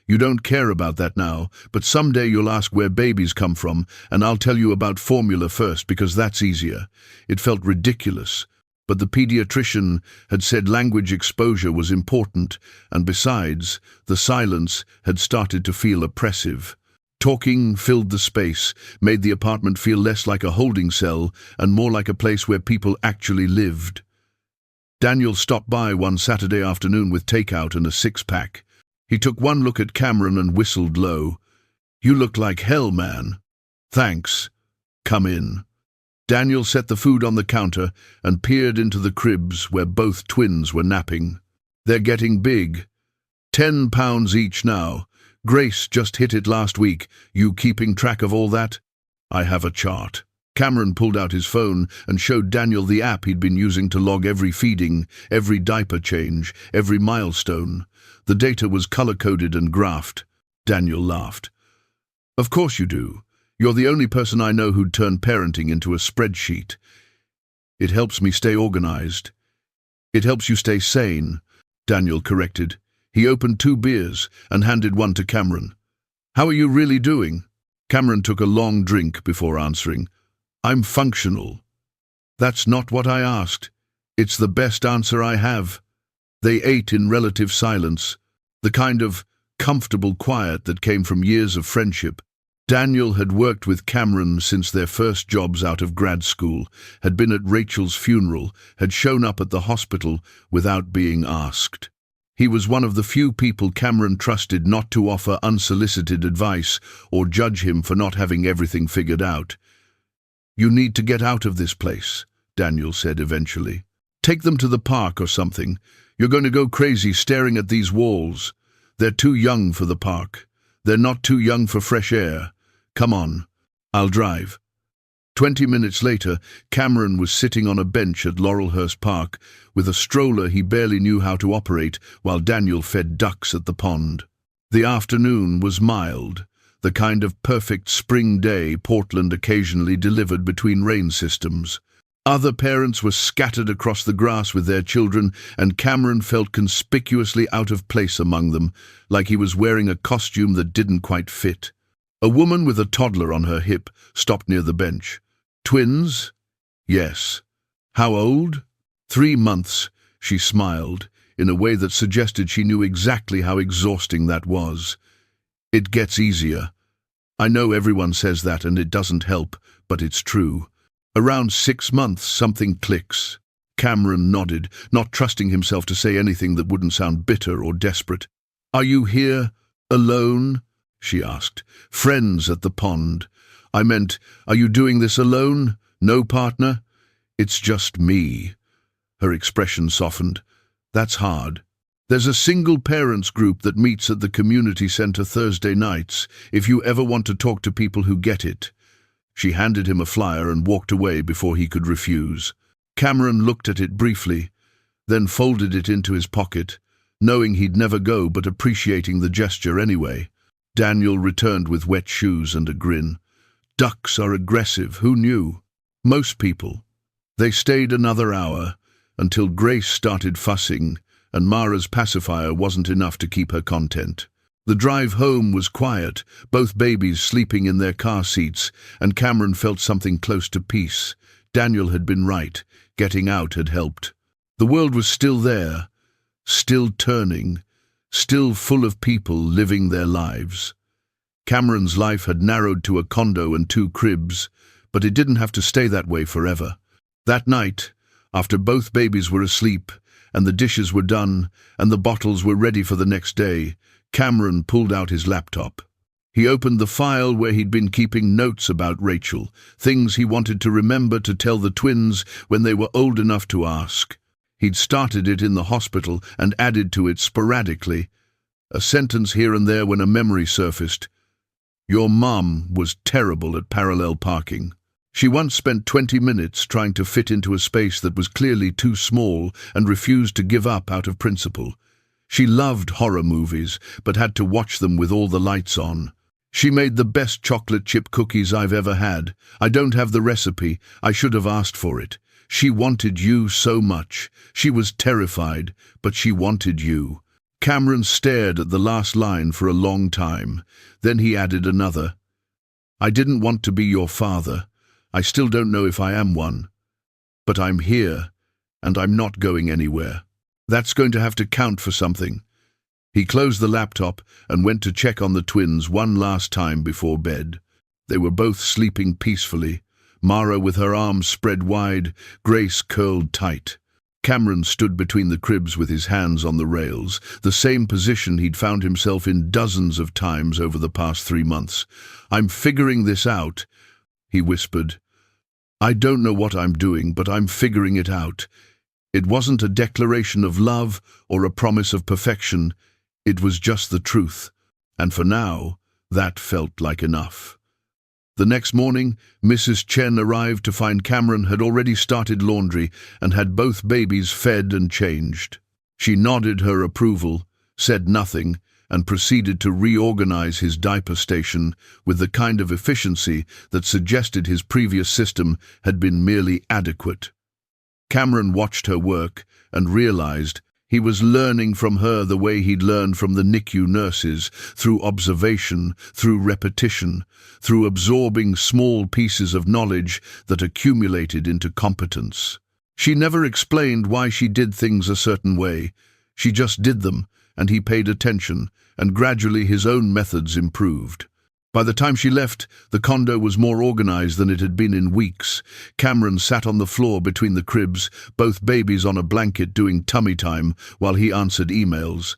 You don't care about that now, but someday you'll ask where babies come from, and I'll tell you about formula first because that's easier." It felt ridiculous, but the pediatrician had said language exposure was important, and besides, the silence had started to feel oppressive. Talking filled the space, made the apartment feel less like a holding cell and more like a place where people actually lived. Daniel stopped by one Saturday afternoon with takeout and a 6-pack. He took one look at Cameron and whistled low. "You look like hell, man." "Thanks. Come in." Daniel set the food on the counter and peered into the cribs where both twins were napping. "They're getting big. 10 pounds each now. Grace just hit it last week. You keeping track of all that?" "I have a chart." Cameron pulled out his phone and showed Daniel the app he'd been using to log every feeding, every diaper change, every milestone. The data was color-coded and graphed. Daniel laughed. "Of course you do. You're the only person I know who'd turn parenting into a spreadsheet. It helps me stay organized." "It helps you stay sane," Daniel corrected. He opened 2 beers and handed one to Cameron. "How are you really doing?" Cameron took a long drink before answering. "I'm functional." "That's not what I asked. It's the best answer I have." They ate in relative silence, the kind of comfortable quiet that came from years of friendship. Daniel had worked with Cameron since their first jobs out of grad school, had been at Rachel's funeral, had shown up at the hospital without being asked. He was one of the few people Cameron trusted not to offer unsolicited advice or judge him for not having everything figured out. "You need to get out of this place," Daniel said eventually. "Take them to the park or something. You're going to go crazy staring at these walls. They're too young for the park. They're not too young for fresh air. Come on, I'll drive." 20 minutes later, Cameron was sitting on a bench at Laurelhurst Park with a stroller he barely knew how to operate while Daniel fed ducks at the pond. The afternoon was mild, the kind of perfect spring day Portland occasionally delivered between rain systems. Other parents were scattered across the grass with their children, and Cameron felt conspicuously out of place among them, like he was wearing a costume that didn't quite fit. A woman with a toddler on her hip stopped near the bench. "Twins?" "Yes." "How old?" "3 months," she smiled, in a way that suggested she knew exactly how exhausting that was. "It gets easier. I know everyone says that and it doesn't help, but it's true. Around 6 months, something clicks." Cameron nodded, not trusting himself to say anything that wouldn't sound bitter or desperate. "Are you here alone?" she asked. "Friends at the pond. I meant, are you doing this alone? No partner?" "It's just me." Her expression softened. "That's hard. There's a single parents group that meets at the community center Thursday nights, if you ever want to talk to people who get it." She handed him a flyer and walked away before he could refuse. Cameron looked at it briefly, then folded it into his pocket, knowing he'd never go but appreciating the gesture anyway. Daniel returned with wet shoes and a grin. Ducks are aggressive, who knew? Most people. They stayed another hour, until Grace started fussing, and Mara's pacifier wasn't enough to keep her content. The drive home was quiet, both babies sleeping in their car seats, and Cameron felt something close to peace. Daniel had been right. Getting out had helped. The world was still there, still turning, still full of people living their lives. Cameron's life had narrowed to a condo and 2 cribs, but it didn't have to stay that way forever. That night, after both babies were asleep, and the dishes were done, and the bottles were ready for the next day, Cameron pulled out his laptop. He opened the file where he'd been keeping notes about Rachel, things he wanted to remember to tell the twins when they were old enough to ask. He'd started it in the hospital and added to it sporadically, a sentence here and there when a memory surfaced. "Your mom was terrible at parallel parking. She once spent 20 minutes trying to fit into a space that was clearly too small and refused to give up out of principle. She loved horror movies, but had to watch them with all the lights on. She made the best chocolate chip cookies I've ever had. I don't have the recipe. I should have asked for it. She wanted you so much. She was terrified, but she wanted you." Cameron stared at the last line for a long time. Then he added another. "I didn't want to be your father. I still don't know if I am one. But I'm here, and I'm not going anywhere. That's going to have to count for something." He closed the laptop and went to check on the twins one last time before bed. They were both sleeping peacefully, Mara with her arms spread wide, Grace curled tight. Cameron stood between the cribs with his hands on the rails, the same position he'd found himself in dozens of times over the past 3 months. "I'm figuring this out," he whispered. "I don't know what I'm doing, but I'm figuring it out." It wasn't a declaration of love or a promise of perfection. It was just the truth. And for now, that felt like enough. The next morning, Mrs. Chen arrived to find Cameron had already started laundry and had both babies fed and changed. She nodded her approval, said nothing, and proceeded to reorganize his diaper station with the kind of efficiency that suggested his previous system had been merely adequate. Cameron watched her work and realized he was learning from her the way he'd learned from the NICU nurses, through observation, through repetition, through absorbing small pieces of knowledge that accumulated into competence. She never explained why she did things a certain way. She just did them, and he paid attention, and gradually his own methods improved. By the time she left, the condo was more organized than it had been in weeks. Cameron sat on the floor between the cribs, both babies on a blanket doing tummy time while he answered emails.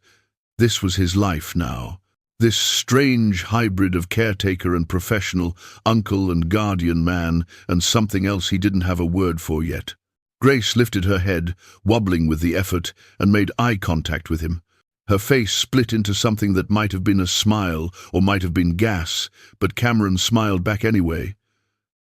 This was his life now. This strange hybrid of caretaker and professional, uncle and guardian man, and something else he didn't have a word for yet. Grace lifted her head, wobbling with the effort, and made eye contact with him. Her face split into something that might have been a smile or might have been gas, but Cameron smiled back anyway.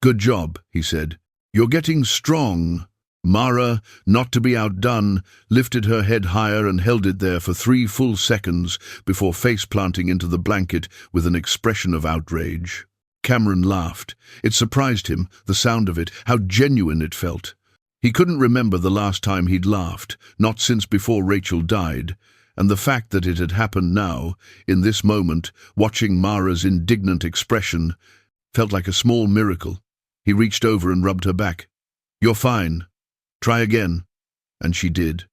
"Good job," he said. "You're getting strong." Mara, not to be outdone, lifted her head higher and held it there for 3 full seconds before face-planting into the blanket with an expression of outrage. Cameron laughed. It surprised him, the sound of it, how genuine it felt. He couldn't remember the last time he'd laughed, not since before Rachel died, and the fact that it had happened now, in this moment, watching Mara's indignant expression, felt like a small miracle. He reached over and rubbed her back. "You're fine. Try again." And she did.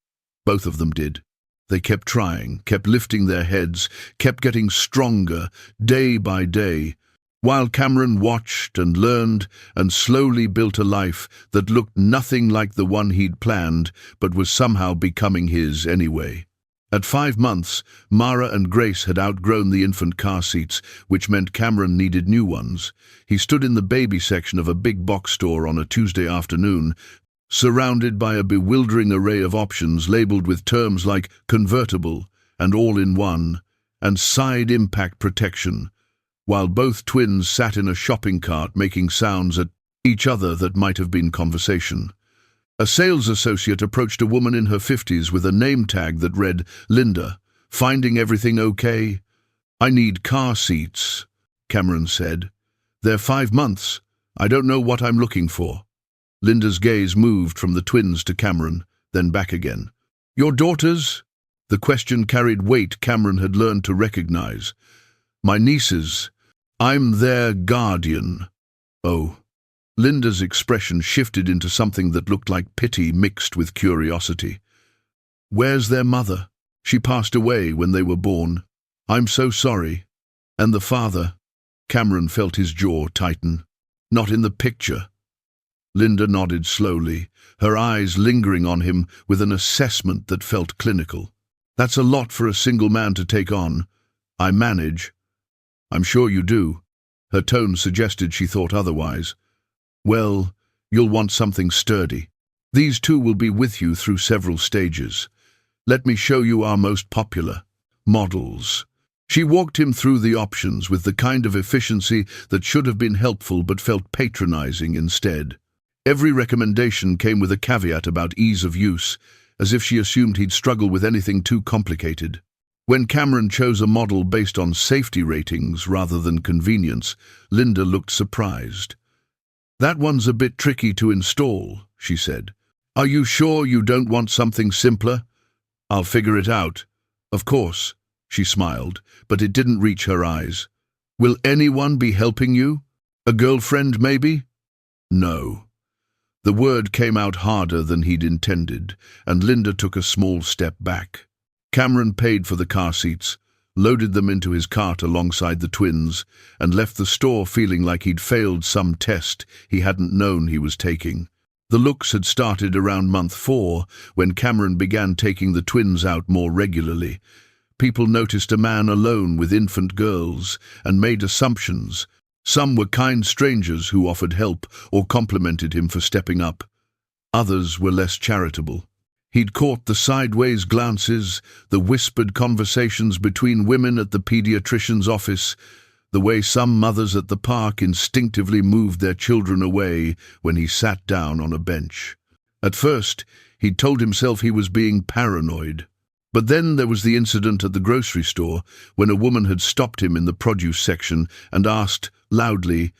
Both of them did. They kept trying, kept lifting their heads, kept getting stronger, day by day, while Cameron watched and learned and slowly built a life that looked nothing like the one he'd planned, but was somehow becoming his anyway. At 5 months, Mara and Grace had outgrown the infant car seats, which meant Cameron needed new ones. He stood in the baby section of a big box store on a Tuesday afternoon, surrounded by a bewildering array of options labeled with terms like convertible and all-in-one and side impact protection, while both twins sat in a shopping cart making sounds at each other that might have been conversation. A sales associate approached a woman in her 50s with a name tag that read, "Linda, finding everything okay?" "I need car seats," Cameron said. "They're 5 months. I don't know what I'm looking for." Linda's gaze moved from the twins to Cameron, then back again. "Your daughters?" The question carried weight Cameron had learned to recognize. "My nieces. I'm their guardian." "Oh." Linda's expression shifted into something that looked like pity mixed with curiosity. "Where's their mother? She passed away when they were born." "I'm so sorry." "And the father?" Cameron felt his jaw tighten. "Not in the picture." Linda nodded slowly, her eyes lingering on him with an assessment that felt clinical. "That's a lot for a single man to take on." "I manage." "I'm sure you do." Her tone suggested she thought otherwise. "Well, you'll want something sturdy. These two will be with you through several stages. Let me show you our most popular models." She walked him through the options with the kind of efficiency that should have been helpful but felt patronizing instead. Every recommendation came with a caveat about ease of use, as if she assumed he'd struggle with anything too complicated. When Cameron chose a model based on safety ratings rather than convenience, Linda looked surprised. "That one's a bit tricky to install," she said. "Are you sure you don't want something simpler?" "I'll figure it out." "Of course," she smiled, but it didn't reach her eyes. "Will anyone be helping you? A girlfriend, maybe?" "No." The word came out harder than he'd intended, and Linda took a small step back. Cameron paid for the car seats, loaded them into his cart alongside the twins, and left the store feeling like he'd failed some test he hadn't known he was taking. The looks had started around month 4, when Cameron began taking the twins out more regularly. People noticed a man alone with infant girls and made assumptions. Some were kind strangers who offered help or complimented him for stepping up. Others were less charitable. He'd caught the sideways glances, the whispered conversations between women at the pediatrician's office, the way some mothers at the park instinctively moved their children away when he sat down on a bench. At first, he'd told himself he was being paranoid. But then there was the incident at the grocery store when a woman had stopped him in the produce section and asked, loudly,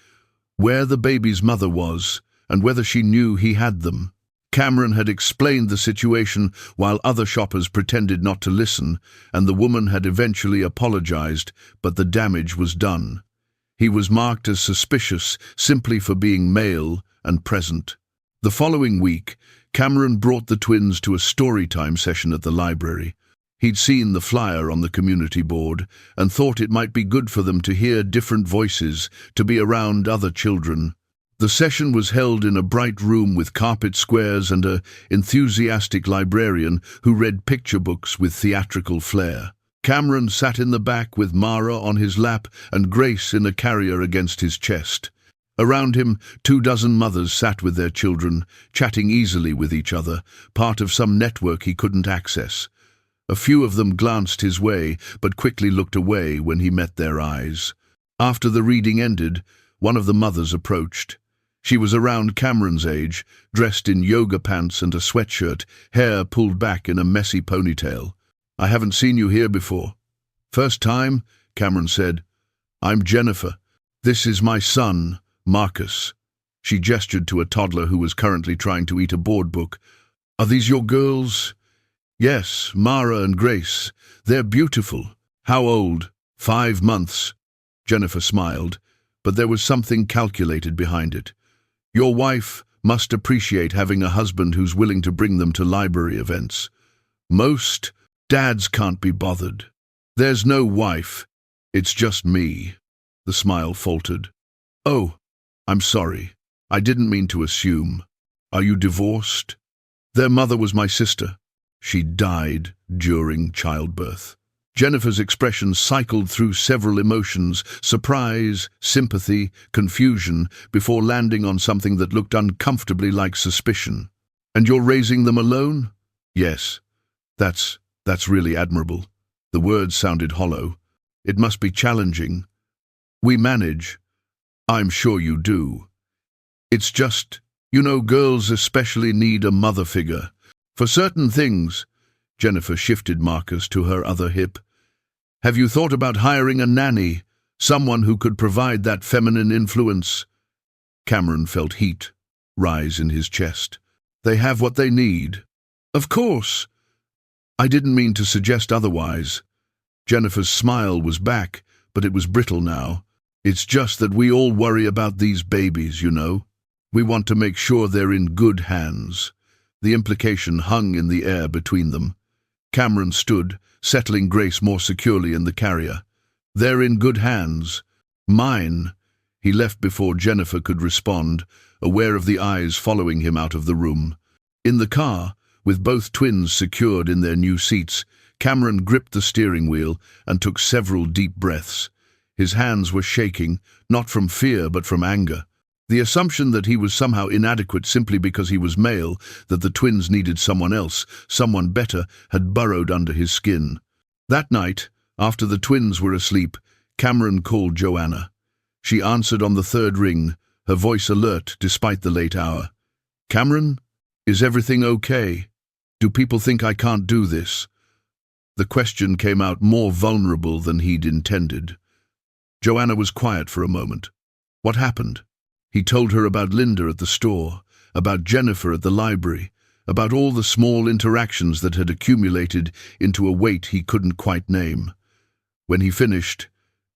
where the baby's mother was and whether she knew he had them. Cameron had explained the situation while other shoppers pretended not to listen, and the woman had eventually apologized, but the damage was done. He was marked as suspicious simply for being male and present. The following week, Cameron brought the twins to a story time session at the library. He'd seen the flyer on the community board and thought it might be good for them to hear different voices, to be around other children. The session was held in a bright room with carpet squares and an enthusiastic librarian who read picture books with theatrical flair. Cameron sat in the back with Mara on his lap and Grace in a carrier against his chest. Around him, 24 mothers sat with their children, chatting easily with each other, part of some network he couldn't access. A few of them glanced his way, but quickly looked away when he met their eyes. After the reading ended, one of the mothers approached. She was around Cameron's age, dressed in yoga pants and a sweatshirt, hair pulled back in a messy ponytail. "I haven't seen you here before." "First time," Cameron said. "I'm Jennifer. This is my son, Marcus." She gestured to a toddler who was currently trying to eat a board book. "Are these your girls?" "Yes, Mara and Grace. They're beautiful." "How old?" 5 months. Jennifer smiled, but there was something calculated behind it. "Your wife must appreciate having a husband who's willing to bring them to library events. Most dads can't be bothered." "There's no wife. It's just me." The smile faltered. "Oh, I'm sorry. I didn't mean to assume. Are you divorced?" "Their mother was my sister. She died during childbirth." Jennifer's expression cycled through several emotions: surprise, sympathy, confusion, before landing on something that looked uncomfortably like suspicion. "And you're raising them alone?" "Yes. That's really admirable." The words sounded hollow. "It must be challenging." "We manage." "I'm sure you do. It's just, girls especially need a mother figure. For certain things." Jennifer shifted Marcus to her other hip. "Have you thought about hiring a nanny? Someone who could provide that feminine influence?" Cameron felt heat rise in his chest. "They have what they need." "Of course." "I didn't mean to suggest otherwise." Jennifer's smile was back, but it was brittle now. "It's just that we all worry about these babies, We want to make sure they're in good hands." The implication hung in the air between them. Cameron stood, settling Grace more securely in the carrier. "They're in good hands. Mine." He left before Jennifer could respond, aware of the eyes following him out of the room. In the car, with both twins secured in their new seats, Cameron gripped the steering wheel and took several deep breaths. His hands were shaking, not from fear but from anger. The assumption that he was somehow inadequate simply because he was male, that the twins needed someone else, someone better, had burrowed under his skin. That night, after the twins were asleep, Cameron called Joanna. She answered on the 3rd ring, her voice alert despite the late hour. "Cameron, is everything okay? Do people think I can't do this?" The question came out more vulnerable than he'd intended. Joanna was quiet for a moment. What happened? He told her about Linda at the store, about Jennifer at the library, about all the small interactions that had accumulated into a weight he couldn't quite name. When he finished,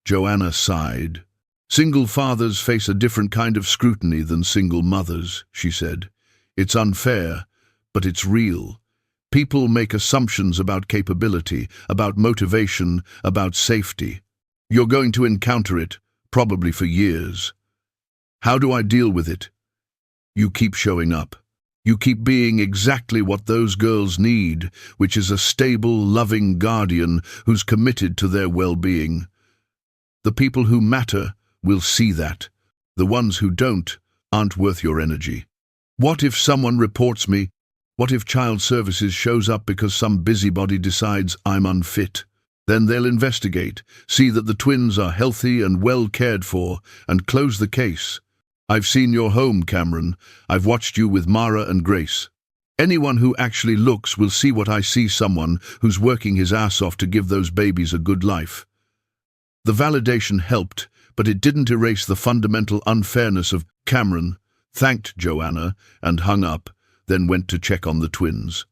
Joanna sighed. "Single fathers face a different kind of scrutiny than single mothers," she said. "It's unfair, but it's real. People make assumptions about capability, about motivation, about safety. You're going to encounter it, probably for years. How do I deal with it? You keep showing up. You keep being exactly what those girls need, which is a stable, loving guardian who's committed to their well-being. The people who matter will see that. The ones who don't aren't worth your energy. What if someone reports me? What if Child Services shows up because some busybody decides I'm unfit? Then they'll investigate, see that the twins are healthy and well cared for, and close the case. I've seen your home, Cameron. I've watched you with Mara and Grace. Anyone who actually looks will see what I see, someone who's working his ass off to give those babies a good life." The validation helped, but it didn't erase the fundamental unfairness of Cameron. Thanked Joanna and hung up, then went to check on the twins.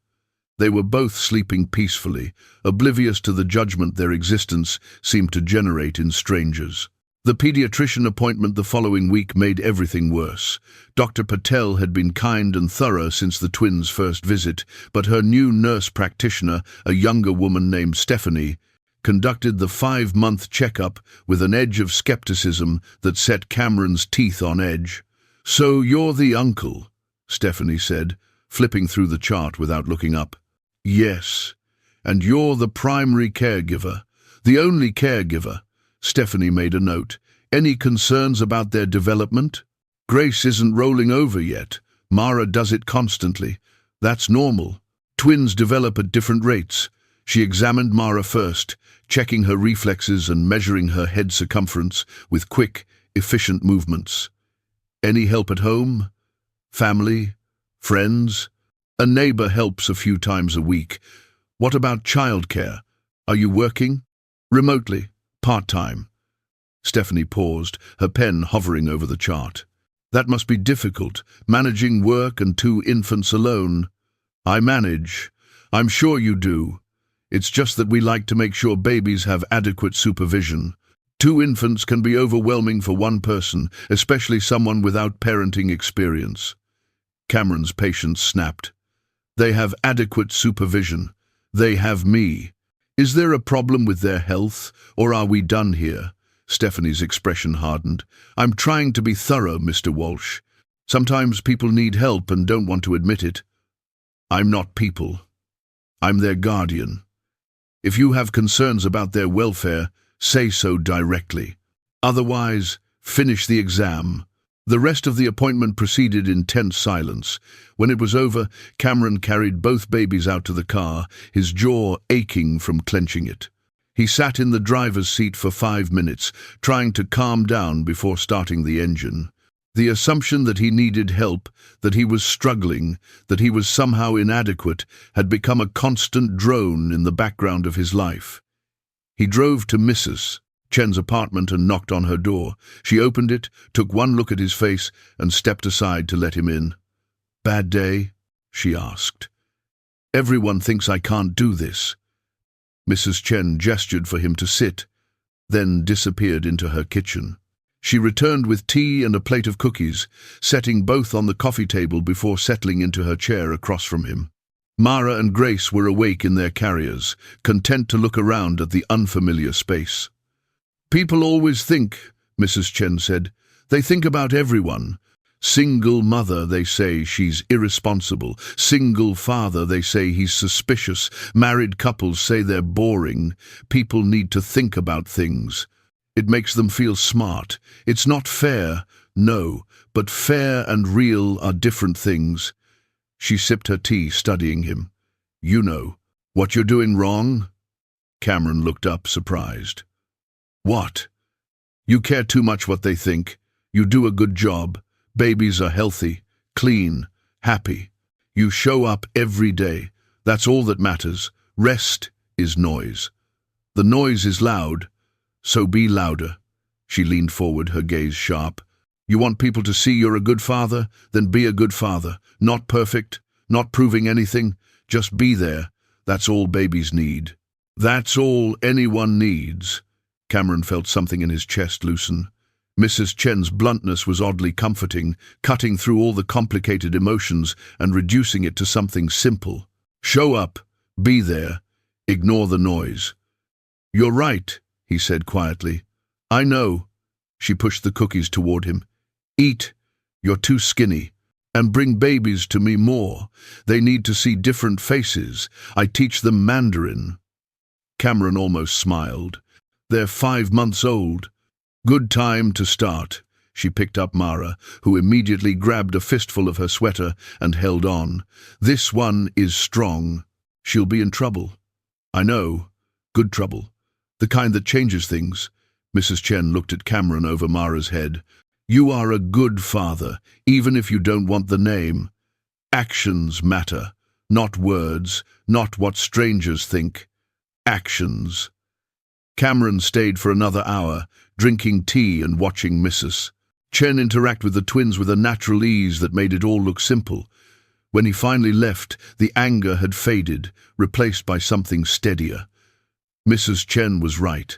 They were both sleeping peacefully, oblivious to the judgment their existence seemed to generate in strangers. The pediatrician appointment the following week made everything worse. Dr. Patel had been kind and thorough since the twins' first visit, but her new nurse practitioner, a younger woman named Stephanie, conducted the 5-month checkup with an edge of skepticism that set Cameron's teeth on edge. "So you're the uncle," Stephanie said, flipping through the chart without looking up. "Yes, and you're the primary caregiver, the only caregiver." Stephanie made a note. "Any concerns about their development?" "Grace isn't rolling over yet. Mara does it constantly. That's normal. Twins develop at different rates." She examined Mara first, checking her reflexes and measuring her head circumference with quick, efficient movements. "Any help at home? Family? Friends?" "A neighbor helps a few times a week." "What about childcare? Are you working?" "Remotely. Part-time." Stephanie paused, her pen hovering over the chart. "That must be difficult, managing work and 2 infants alone." "I manage. I'm sure you do. It's just that we like to make sure babies have adequate supervision. 2 infants can be overwhelming for one person, especially someone without parenting experience." Cameron's patience snapped. "They have adequate supervision. They have me. Is there a problem with their health, or are we done here?" Stephanie's expression hardened. "I'm trying to be thorough, Mr. Walsh. Sometimes people need help and don't want to admit it. I'm not people. I'm their guardian. If you have concerns about their welfare, say so directly. Otherwise, finish the exam." The rest of the appointment proceeded in tense silence. When it was over, Cameron carried both babies out to the car, his jaw aching from clenching it. He sat in the driver's seat for 5 minutes, trying to calm down before starting the engine. The assumption that he needed help, that he was struggling, that he was somehow inadequate, had become a constant drone in the background of his life. He drove to Mrs. Chen's apartment and knocked on her door. She opened it, took one look at his face, and stepped aside to let him in. "Bad day?" she asked. "Everyone thinks I can't do this." Mrs. Chen gestured for him to sit, then disappeared into her kitchen. She returned with tea and a plate of cookies, setting both on the coffee table before settling into her chair across from him. Mara and Grace were awake in their carriers, content to look around at the unfamiliar space. "People always think," Mrs. Chen said. "They think about everyone. Single mother, they say she's irresponsible. Single father, they say he's suspicious. Married couples say they're boring. People need to think about things. It makes them feel smart. It's not fair, no, but fair and real are different things." She sipped her tea, studying him. "You know, what you're doing wrong?" Cameron looked up, surprised. "What?" "You care too much what they think. You do a good job. Babies are healthy, clean, happy. You show up every day. That's all that matters. Rest is noise. The noise is loud, so be louder." She leaned forward, her gaze sharp. "You want people to see you're a good father? Then be a good father. Not perfect, not proving anything. Just be there. That's all babies need. That's all anyone needs." Cameron felt something in his chest loosen. Mrs. Chen's bluntness was oddly comforting, cutting through all the complicated emotions and reducing it to something simple. "Show up, be there, ignore the noise." "You're right," he said quietly. "I know." She pushed the cookies toward him. "Eat, you're too skinny. And bring babies to me more. They need to see different faces. I teach them Mandarin." Cameron almost smiled. "They're 5 months old. Good time to start." She picked up Mara, who immediately grabbed a fistful of her sweater and held on. "This one is strong. She'll be in trouble." "I know. Good trouble. The kind that changes things." Mrs. Chen looked at Cameron over Mara's head. "You are a good father, even if you don't want the name. Actions matter, not words, not what strangers think. Actions." Cameron stayed for another hour, drinking tea and watching Mrs. Chen interact with the twins with a natural ease that made it all look simple. When he finally left, the anger had faded, replaced by something steadier. Mrs. Chen was right.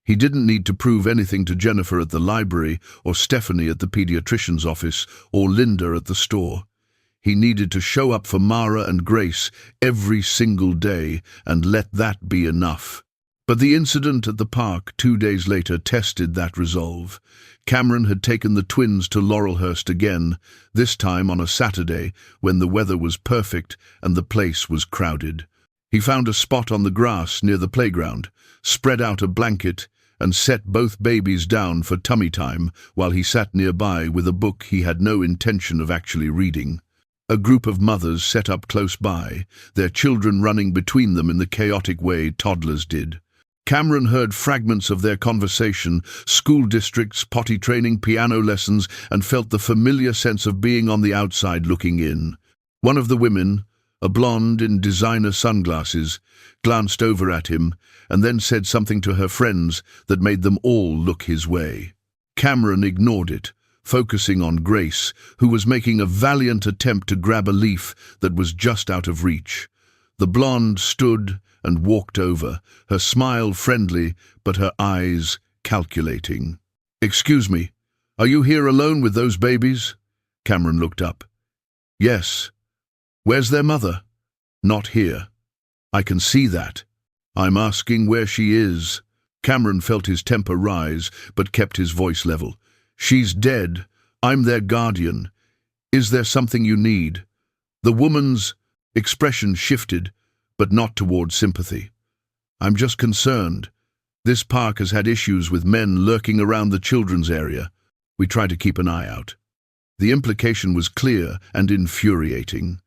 He didn't need to prove anything to Jennifer at the library, or Stephanie at the pediatrician's office, or Linda at the store. He needed to show up for Mara and Grace every single day and let that be enough. But the incident at the park 2 days later tested that resolve. Cameron had taken the twins to Laurelhurst again, this time on a Saturday when the weather was perfect and the place was crowded. He found a spot on the grass near the playground, spread out a blanket, and set both babies down for tummy time while he sat nearby with a book he had no intention of actually reading. A group of mothers set up close by, their children running between them in the chaotic way toddlers did. Cameron heard fragments of their conversation, school districts, potty training, piano lessons, and felt the familiar sense of being on the outside looking in. One of the women, a blonde in designer sunglasses, glanced over at him and then said something to her friends that made them all look his way. Cameron ignored it, focusing on Grace, who was making a valiant attempt to grab a leaf that was just out of reach. The blonde stood and walked over, her smile friendly but her eyes calculating. "Excuse me, are you here alone with those babies?" Cameron looked up. "Yes." "Where's their mother?" "Not here." "I can see that." "I'm asking where she is." Cameron felt his temper rise but kept his voice level. "She's dead. I'm their guardian. Is there something you need?" The woman's expression shifted, but not toward sympathy. "I'm just concerned. This park has had issues with men lurking around the children's area. We try to keep an eye out." The implication was clear and infuriating.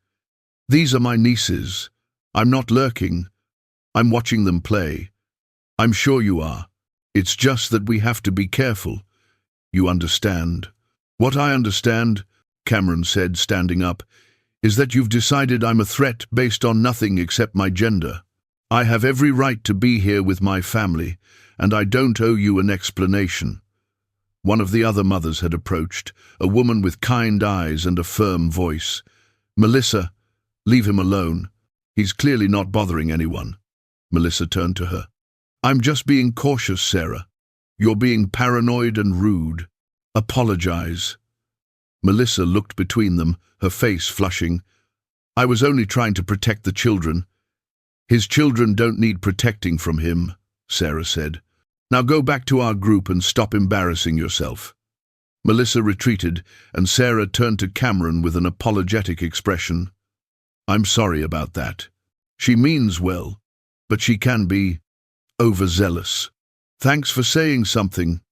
"These are my nieces. I'm not lurking. I'm watching them play." "I'm sure you are. It's just that we have to be careful. You understand." "What I understand," Cameron said, standing up, "is that you've decided I'm a threat based on nothing except my gender. I have every right to be here with my family, and I don't owe you an explanation." One of the other mothers had approached, a woman with kind eyes and a firm voice. "Melissa, leave him alone. He's clearly not bothering anyone." Melissa turned to her. "I'm just being cautious, Sarah. You're being paranoid and rude. Apologize." Melissa looked between them, her face flushing. "I was only trying to protect the children." "His children don't need protecting from him," Sarah said. "Now go back to our group and stop embarrassing yourself." Melissa retreated, and Sarah turned to Cameron with an apologetic expression. "I'm sorry about that. She means well, but she can be overzealous." "Thanks for saying something,"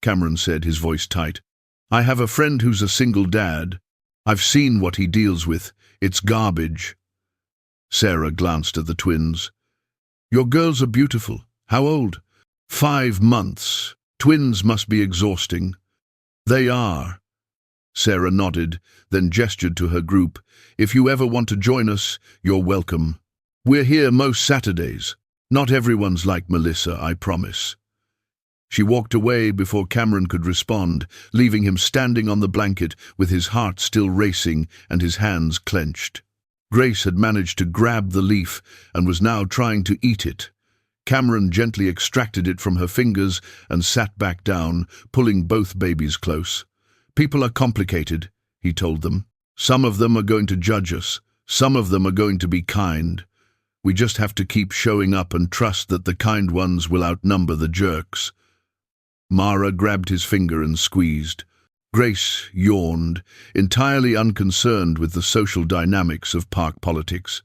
Cameron said, his voice tight. "I have a friend who's a single dad. I've seen what he deals with. It's garbage." Sarah glanced at the twins. "Your girls are beautiful. How old?" 5 months. Twins must be exhausting." "They are." Sarah nodded, then gestured to her group. "If you ever want to join us, you're welcome. We're here most Saturdays. Not everyone's like Melissa, I promise." She walked away before Cameron could respond, leaving him standing on the blanket with his heart still racing and his hands clenched. Grace had managed to grab the leaf and was now trying to eat it. Cameron gently extracted it from her fingers and sat back down, pulling both babies close. "People are complicated," he told them. "Some of them are going to judge us. Some of them are going to be kind. We just have to keep showing up and trust that the kind ones will outnumber the jerks." Mara grabbed his finger and squeezed. Grace yawned, entirely unconcerned with the social dynamics of park politics.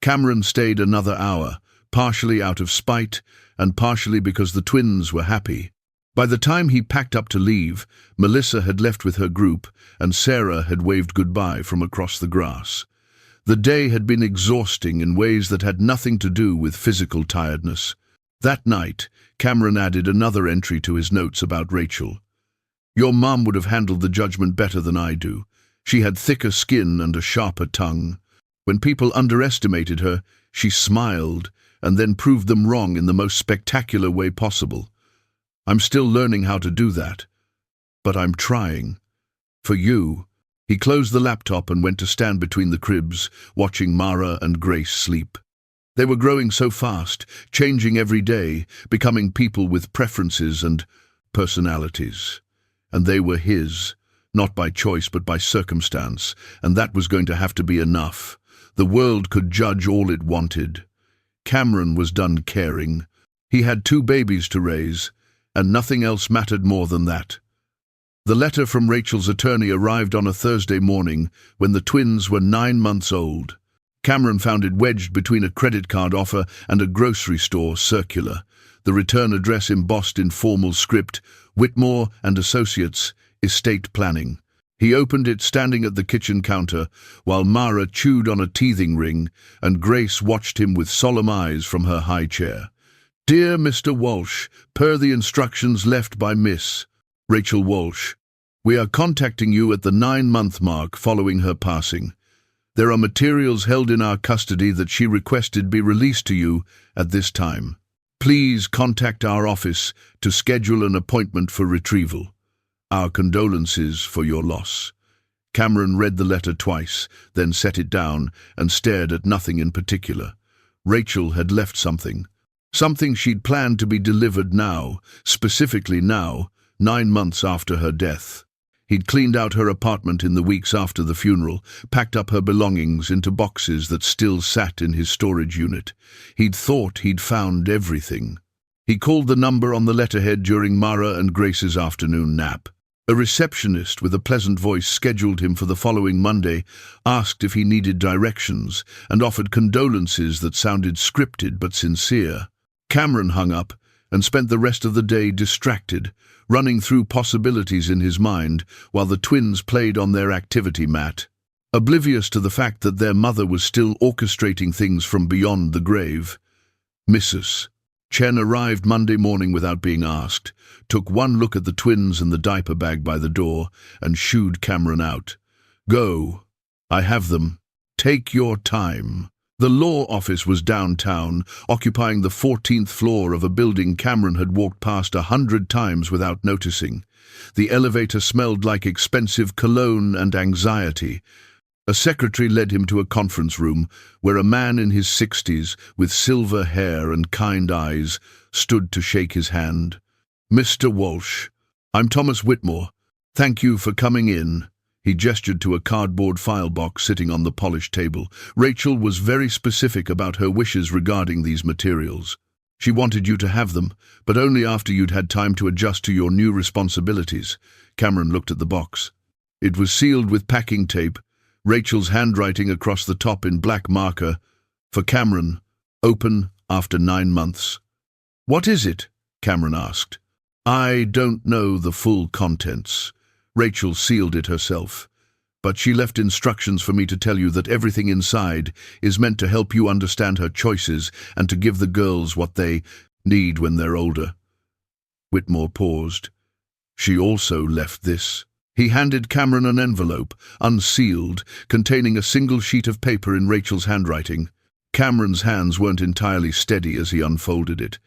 Cameron stayed another hour, partially out of spite and partially because the twins were happy. By the time he packed up to leave, Melissa had left with her group and Sarah had waved goodbye from across the grass. The day had been exhausting in ways that had nothing to do with physical tiredness. That night, Cameron added another entry to his notes about Rachel. "Your mum would have handled the judgment better than I do. She had thicker skin and a sharper tongue. When people underestimated her, she smiled and then proved them wrong in the most spectacular way possible. I'm still learning how to do that, but I'm trying. For you." He closed the laptop and went to stand between the cribs, watching Mara and Grace sleep. They were growing so fast, changing every day, becoming people with preferences and personalities. And they were his, not by choice but by circumstance, and that was going to have to be enough. The world could judge all it wanted. Cameron was done caring. He had 2 babies to raise, and nothing else mattered more than that. The letter from Rachel's attorney arrived on a Thursday morning when the twins were 9 months old. Cameron found it wedged between a credit card offer and a grocery store circular. The return address embossed in formal script, Whitmore and Associates, Estate Planning. He opened it standing at the kitchen counter, while Mara chewed on a teething ring, and Grace watched him with solemn eyes from her high chair. "Dear Mr. Walsh, per the instructions left by Miss Rachel Walsh, we are contacting you at the 9-month mark following her passing. There are materials held in our custody that she requested be released to you at this time. Please contact our office to schedule an appointment for retrieval. Our condolences for your loss." Cameron read the letter twice, then set it down and stared at nothing in particular. Rachel had left something. Something she'd planned to be delivered now, specifically now, 9 months after her death. He'd cleaned out her apartment in the weeks after the funeral, packed up her belongings into boxes that still sat in his storage unit. He'd thought he'd found everything. He called the number on the letterhead during Mara and Grace's afternoon nap. A receptionist with a pleasant voice scheduled him for the following Monday, asked if he needed directions, and offered condolences that sounded scripted but sincere. Cameron hung up and spent the rest of the day distracted, running through possibilities in his mind while the twins played on their activity mat, oblivious to the fact that their mother was still orchestrating things from beyond the grave. Mrs. Chen arrived Monday morning without being asked, took one look at the twins and the diaper bag by the door, and shooed Cameron out. "Go. I have them. Take your time." The law office was downtown, occupying the 14th floor of a building Cameron had walked past 100 times without noticing. The elevator smelled like expensive cologne and anxiety. A secretary led him to a conference room where a man in his 60s, with silver hair and kind eyes, stood to shake his hand. "Mr. Walsh, I'm Thomas Whitmore. Thank you for coming in." He gestured to a cardboard file box sitting on the polished table. Rachel was very specific about her wishes regarding these materials. She wanted you to have them, but only after you'd had time to adjust to your new responsibilities. Cameron looked at the box. It was sealed with packing tape, Rachel's handwriting across the top in black marker. For Cameron, open after 9 months. "What is it?" Cameron asked. "I don't know the full contents." Rachel sealed it herself, but she left instructions for me to tell you that everything inside is meant to help you understand her choices and to give the girls what they need when they're older. Whitmore paused. "She also left this." He handed Cameron an envelope, unsealed, containing a single sheet of paper in Rachel's handwriting. Cameron's hands weren't entirely steady as he unfolded it.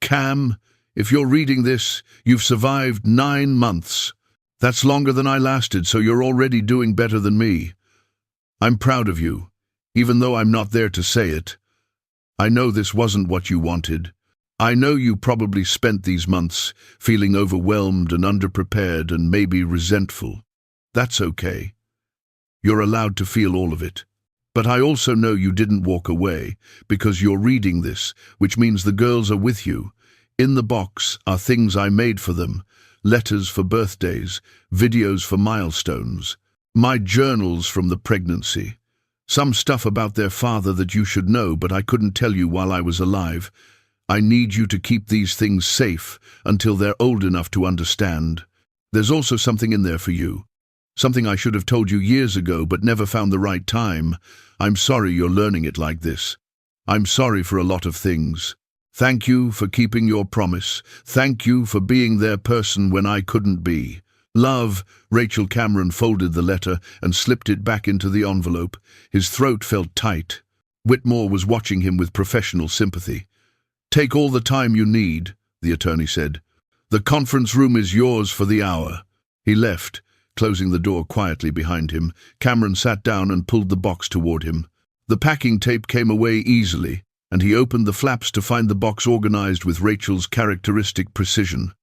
"Cam, if you're reading this, you've survived 9 months. That's longer than I lasted, so you're already doing better than me. I'm proud of you, even though I'm not there to say it. I know this wasn't what you wanted. I know you probably spent these months feeling overwhelmed and underprepared and maybe resentful. That's okay. You're allowed to feel all of it. But I also know you didn't walk away because you're reading this, which means the girls are with you. In the box are things I made for them. Letters for birthdays, videos for milestones, my journals from the pregnancy. Some stuff about their father that you should know, but I couldn't tell you while I was alive. I need you to keep these things safe until they're old enough to understand. There's also something in there for you. Something I should have told you years ago but never found the right time. I'm sorry you're learning it like this. I'm sorry for a lot of things. Thank you for keeping your promise. Thank you for being their person when I couldn't be. Love." Rachel. Cameron folded the letter and slipped it back into the envelope. His throat felt tight. Whitmore was watching him with professional sympathy. "Take all the time you need," the attorney said. "The conference room is yours for the hour." He left, closing the door quietly behind him. Cameron sat down and pulled the box toward him. The packing tape came away easily. and he opened the flaps to find the box organized with Rachel's characteristic precision.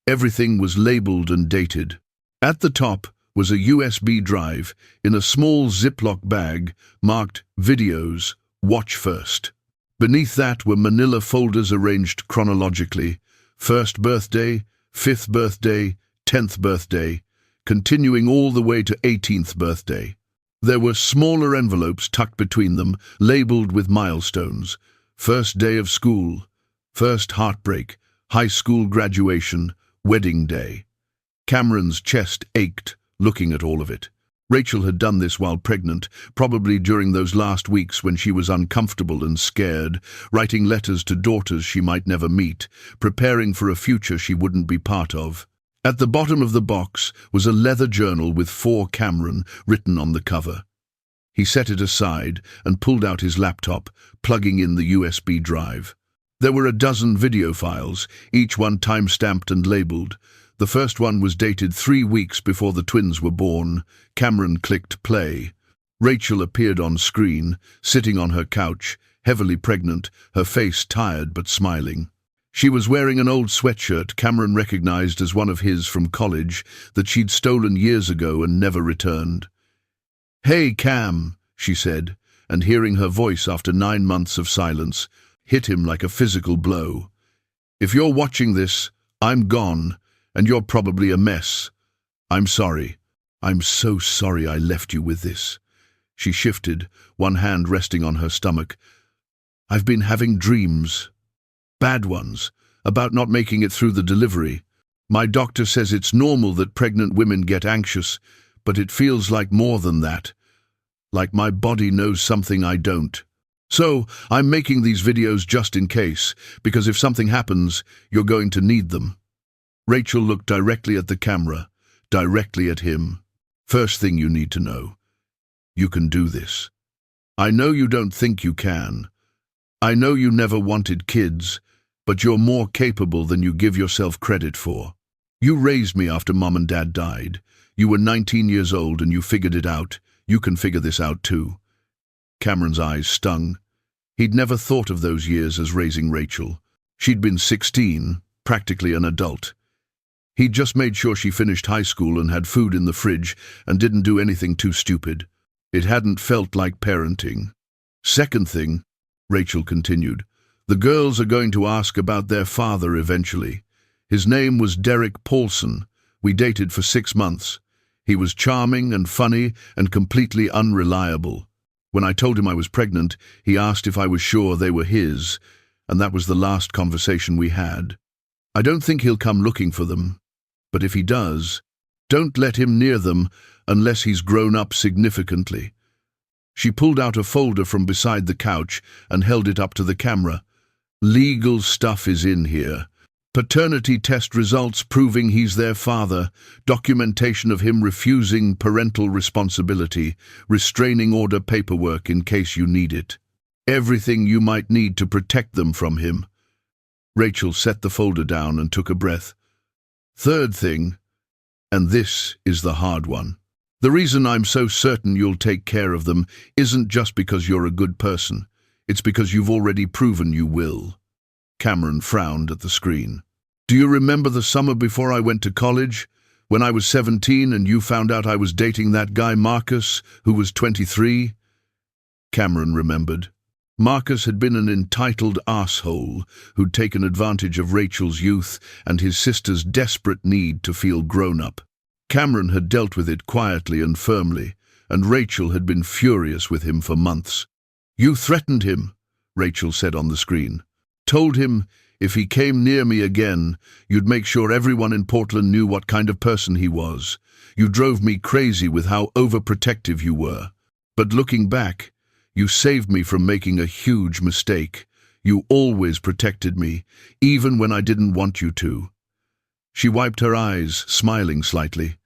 Everything was labeled and dated. At the top was a USB drive in a small Ziploc bag marked Videos, Watch First. Beneath that were manila folders arranged chronologically: first birthday, 5th birthday, 10th birthday, continuing all the way to 18th birthday. There were smaller envelopes tucked between them, labeled with milestones: first day of school, first heartbreak, high school graduation, wedding day. Cameron's chest ached, looking at all of it. Rachel had done this while pregnant, probably during those last weeks when she was uncomfortable and scared, writing letters to daughters she might never meet, preparing for a future she wouldn't be part of. At the bottom of the box was a leather journal with "For Cameron" written on the cover. He set it aside and pulled out his laptop, plugging in the USB drive. There were a dozen video files, each one time-stamped and labeled. The first one was dated 3 weeks before the twins were born. Cameron clicked play. Rachel appeared on screen, sitting on her couch, heavily pregnant, her face tired but smiling. She was wearing an old sweatshirt Cameron recognized as one of his from college that she'd stolen years ago and never returned. "Hey, Cam," she said, and hearing her voice after 9 months of silence hit him like a physical blow. "If you're watching this, I'm gone, and you're probably a mess. I'm sorry. I'm so sorry I left you with this." She shifted, one hand resting on her stomach. "I've been having dreams. Bad ones, about not making it through the delivery. My doctor says it's normal that pregnant women get anxious, but it feels like more than that. Like my body knows something I don't. So, I'm making these videos just in case, because if something happens, you're going to need them." Rachel looked directly at the camera, directly at him. "First thing you need to know. You can do this. I know you don't think you can. I know you never wanted kids, but you're more capable than you give yourself credit for. You raised me after Mom and Dad died. You were 19 years old and you figured it out. You can figure this out too." Cameron's eyes stung. He'd never thought of those years as raising Rachel. She'd been 16, practically an adult. He'd just made sure she finished high school and had food in the fridge and didn't do anything too stupid. It hadn't felt like parenting. "Second thing," Rachel continued, "the girls are going to ask about their father eventually. His name was Derek Paulson. We dated for 6 months. He was charming and funny and completely unreliable. When I told him I was pregnant, he asked if I was sure they were his, and that was the last conversation we had. I don't think he'll come looking for them, but if he does, don't let him near them unless he's grown up significantly." She pulled out a folder from beside the couch and held it up to the camera. "Legal stuff is in here. Paternity test results proving he's their father, documentation of him refusing parental responsibility, restraining order paperwork in case you need it. Everything you might need to protect them from him." Rachel set the folder down and took a breath. "Third thing, and this is the hard one. The reason I'm so certain you'll take care of them isn't just because you're a good person. It's because you've already proven you will." Cameron frowned at the screen. "Do you remember the summer before I went to college? When I was 17 and you found out I was dating that guy Marcus, who was 23? Cameron remembered. Marcus had been an entitled asshole who'd taken advantage of Rachel's youth and his sister's desperate need to feel grown-up. Cameron had dealt with it quietly and firmly, and Rachel had been furious with him for months. "You threatened him," Rachel said on the screen. "Told him if he came near me again, you'd make sure everyone in Portland knew what kind of person he was. You drove me crazy with how overprotective you were. But looking back, you saved me from making a huge mistake. You always protected me, even when I didn't want you to." She wiped her eyes, smiling slightly.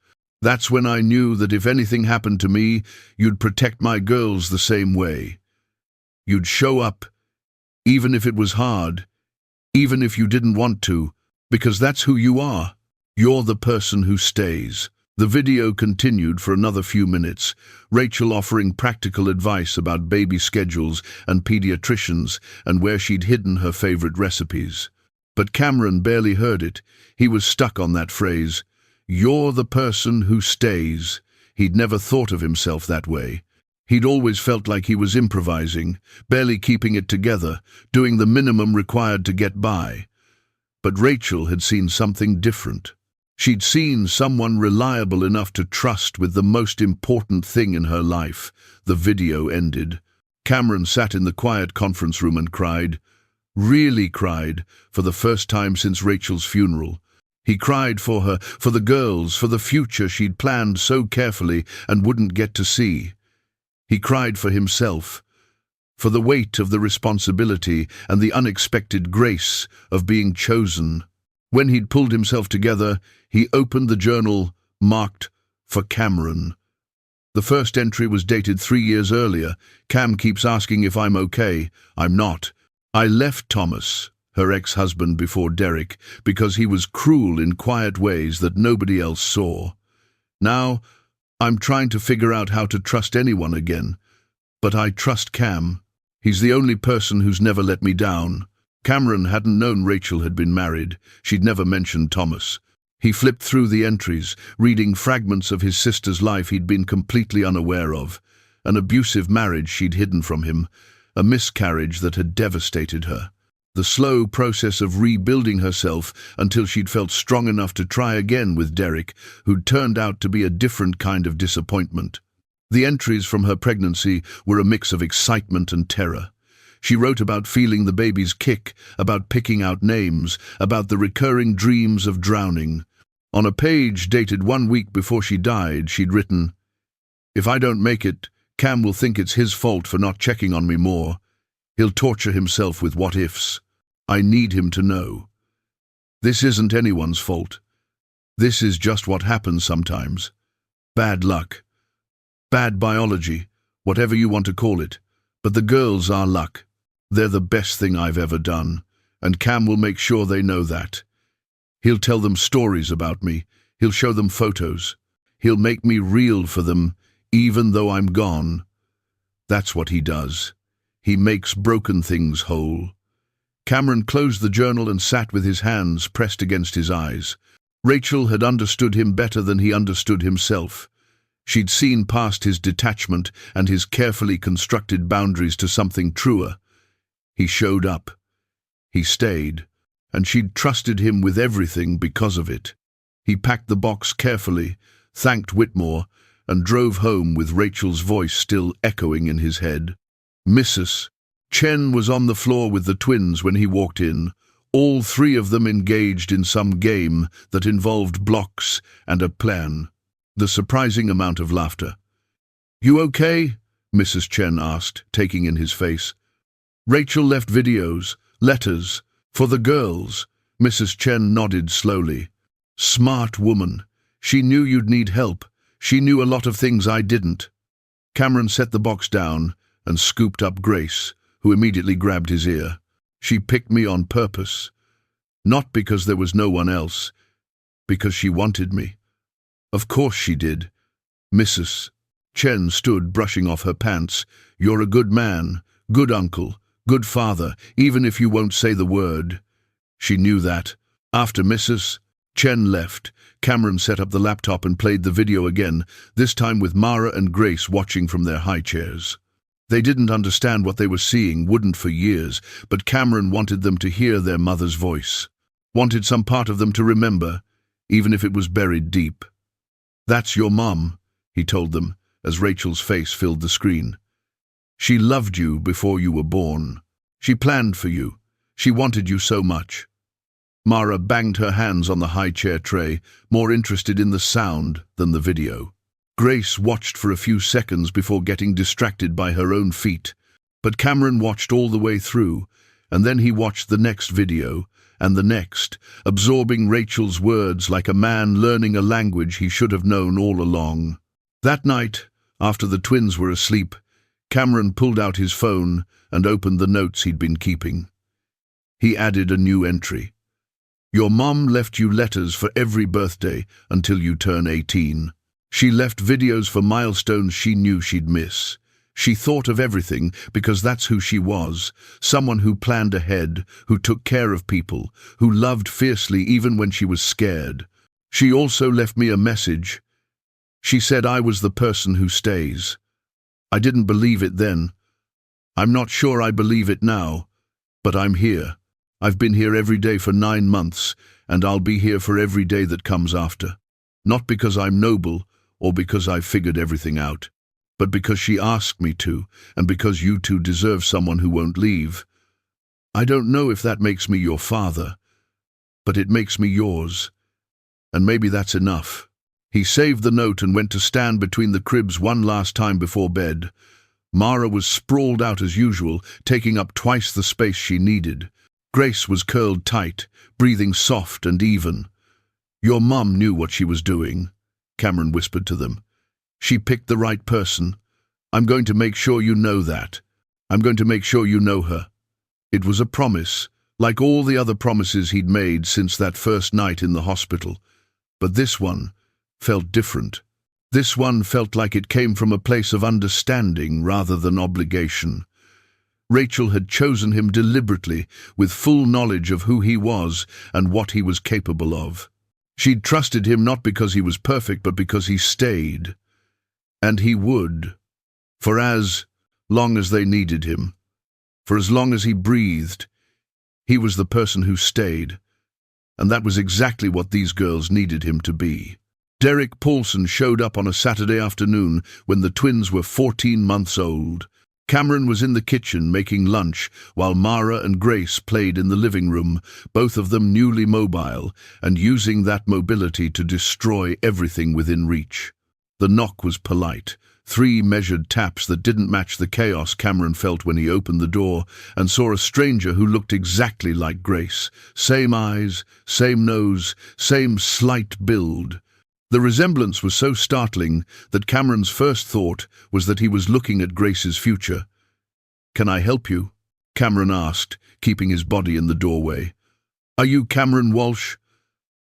"That's when I knew that if anything happened to me, you'd protect my girls the same way. You'd show up, even if it was hard, even if you didn't want to, because that's who you are. You're the person who stays." The video continued for another few minutes, Rachel offering practical advice about baby schedules and pediatricians and where she'd hidden her favorite recipes. But Cameron barely heard it. He was stuck on that phrase, "You're the person who stays." He'd never thought of himself that way. He'd always felt like he was improvising, barely keeping it together, doing the minimum required to get by. But Rachel had seen something different. She'd seen someone reliable enough to trust with the most important thing in her life. The video ended. Cameron sat in the quiet conference room and cried. Really cried, for the first time since Rachel's funeral. He cried for her, for the girls, for the future she'd planned so carefully and wouldn't get to see. He cried for himself, for the weight of the responsibility and the unexpected grace of being chosen. When he'd pulled himself together, he opened the journal marked for Cameron. The first entry was dated 3 years earlier. Cam keeps asking if I'm okay. I'm not. I left Thomas, her ex-husband before Derek, because he was cruel in quiet ways that nobody else saw. Now, I'm trying to figure out how to trust anyone again. But I trust Cam. He's the only person who's never let me down. Cameron hadn't known Rachel had been married. She'd never mentioned Thomas. He flipped through the entries, reading fragments of his sister's life he'd been completely unaware of. An abusive marriage she'd hidden from him, a miscarriage that had devastated her. The slow process of rebuilding herself until she'd felt strong enough to try again with Derek, who'd turned out to be a different kind of disappointment. The entries from her pregnancy were a mix of excitement and terror. She wrote about feeling the baby's kick, about picking out names, about the recurring dreams of drowning. On a page dated 1 week before she died, she'd written, "If I don't make it, Cam will think it's his fault for not checking on me more. He'll torture himself with what-ifs. I need him to know. This isn't anyone's fault. This is just what happens sometimes. Bad luck. Bad biology, whatever you want to call it. But the girls are luck. They're the best thing I've ever done, and Cam will make sure they know that. He'll tell them stories about me. He'll show them photos. He'll make me real for them, even though I'm gone. That's what he does. He makes broken things whole." Cameron closed the journal and sat with his hands pressed against his eyes. Rachel had understood him better than he understood himself. She'd seen past his detachment and his carefully constructed boundaries to something truer. He showed up. He stayed, and she'd trusted him with everything because of it. He packed the box carefully, thanked Whitmore, and drove home with Rachel's voice still echoing in his head. Mrs. Chen was on the floor with the twins when he walked in, all three of them engaged in some game that involved blocks and a plan. The surprising amount of laughter. "You okay?" Mrs. Chen asked, taking in his face. "Rachel left videos, letters, for the girls." Mrs. Chen nodded slowly. "Smart woman. She knew you'd need help. She knew a lot of things I didn't." Cameron set the box down and scooped up Grace, who immediately grabbed his ear. "She picked me on purpose. Not because there was no one else. Because she wanted me. Of course she did." Mrs. Chen stood brushing off her pants. "You're a good man, good uncle, good father, even if you won't say the word." She knew that. After Mrs. Chen left, Cameron set up the laptop and played the video again, this time with Mara and Grace watching from their high chairs. They didn't understand what they were seeing, wouldn't for years, but Cameron wanted them to hear their mother's voice. Wanted some part of them to remember, even if it was buried deep. "That's your mom," he told them, as Rachel's face filled the screen. "She loved you before you were born. She planned for you. She wanted you so much." Mara banged her hands on the high chair tray, more interested in the sound than the video. Grace watched for a few seconds before getting distracted by her own feet, but Cameron watched all the way through, and then he watched the next video, and the next, absorbing Rachel's words like a man learning a language he should have known all along. That night, after the twins were asleep, Cameron pulled out his phone and opened the notes he'd been keeping. He added a new entry. Your mom left you letters for every birthday until you turn 18. She left videos for milestones she knew she'd miss. She thought of everything because that's who she was, someone who planned ahead, who took care of people, who loved fiercely even when she was scared. She also left me a message. She said I was the person who stays. I didn't believe it then. I'm not sure I believe it now, but I'm here. I've been here every day for 9 months, and I'll be here for every day that comes after. Not because I'm noble or because I've figured everything out, but because she asked me to, and because you two deserve someone who won't leave. I don't know if that makes me your father, but it makes me yours, and maybe that's enough. He saved the note and went to stand between the cribs one last time before bed. Mara was sprawled out as usual, taking up twice the space she needed. Grace was curled tight, breathing soft and even. Your mum knew what she was doing, Cameron whispered to them. She picked the right person. I'm going to make sure you know that. I'm going to make sure you know her. It was a promise, like all the other promises he'd made since that first night in the hospital. But this one felt different. This one felt like it came from a place of understanding rather than obligation. Rachel had chosen him deliberately, with full knowledge of who he was and what he was capable of. She'd trusted him not because he was perfect, but because he stayed. And he would, for as long as they needed him, for as long as he breathed. He was the person who stayed, and that was exactly what these girls needed him to be. Derek Paulson showed up on a Saturday afternoon when the twins were 14 months old. Cameron was in the kitchen making lunch while Mara and Grace played in the living room, both of them newly mobile and using that mobility to destroy everything within reach. The knock was polite, 3 measured taps that didn't match the chaos Cameron felt when he opened the door and saw a stranger who looked exactly like Grace. Same eyes, same nose, same slight build. The resemblance was so startling that Cameron's first thought was that he was looking at Grace's future. "Can I help you?" Cameron asked, keeping his body in the doorway. "Are you Cameron Walsh?"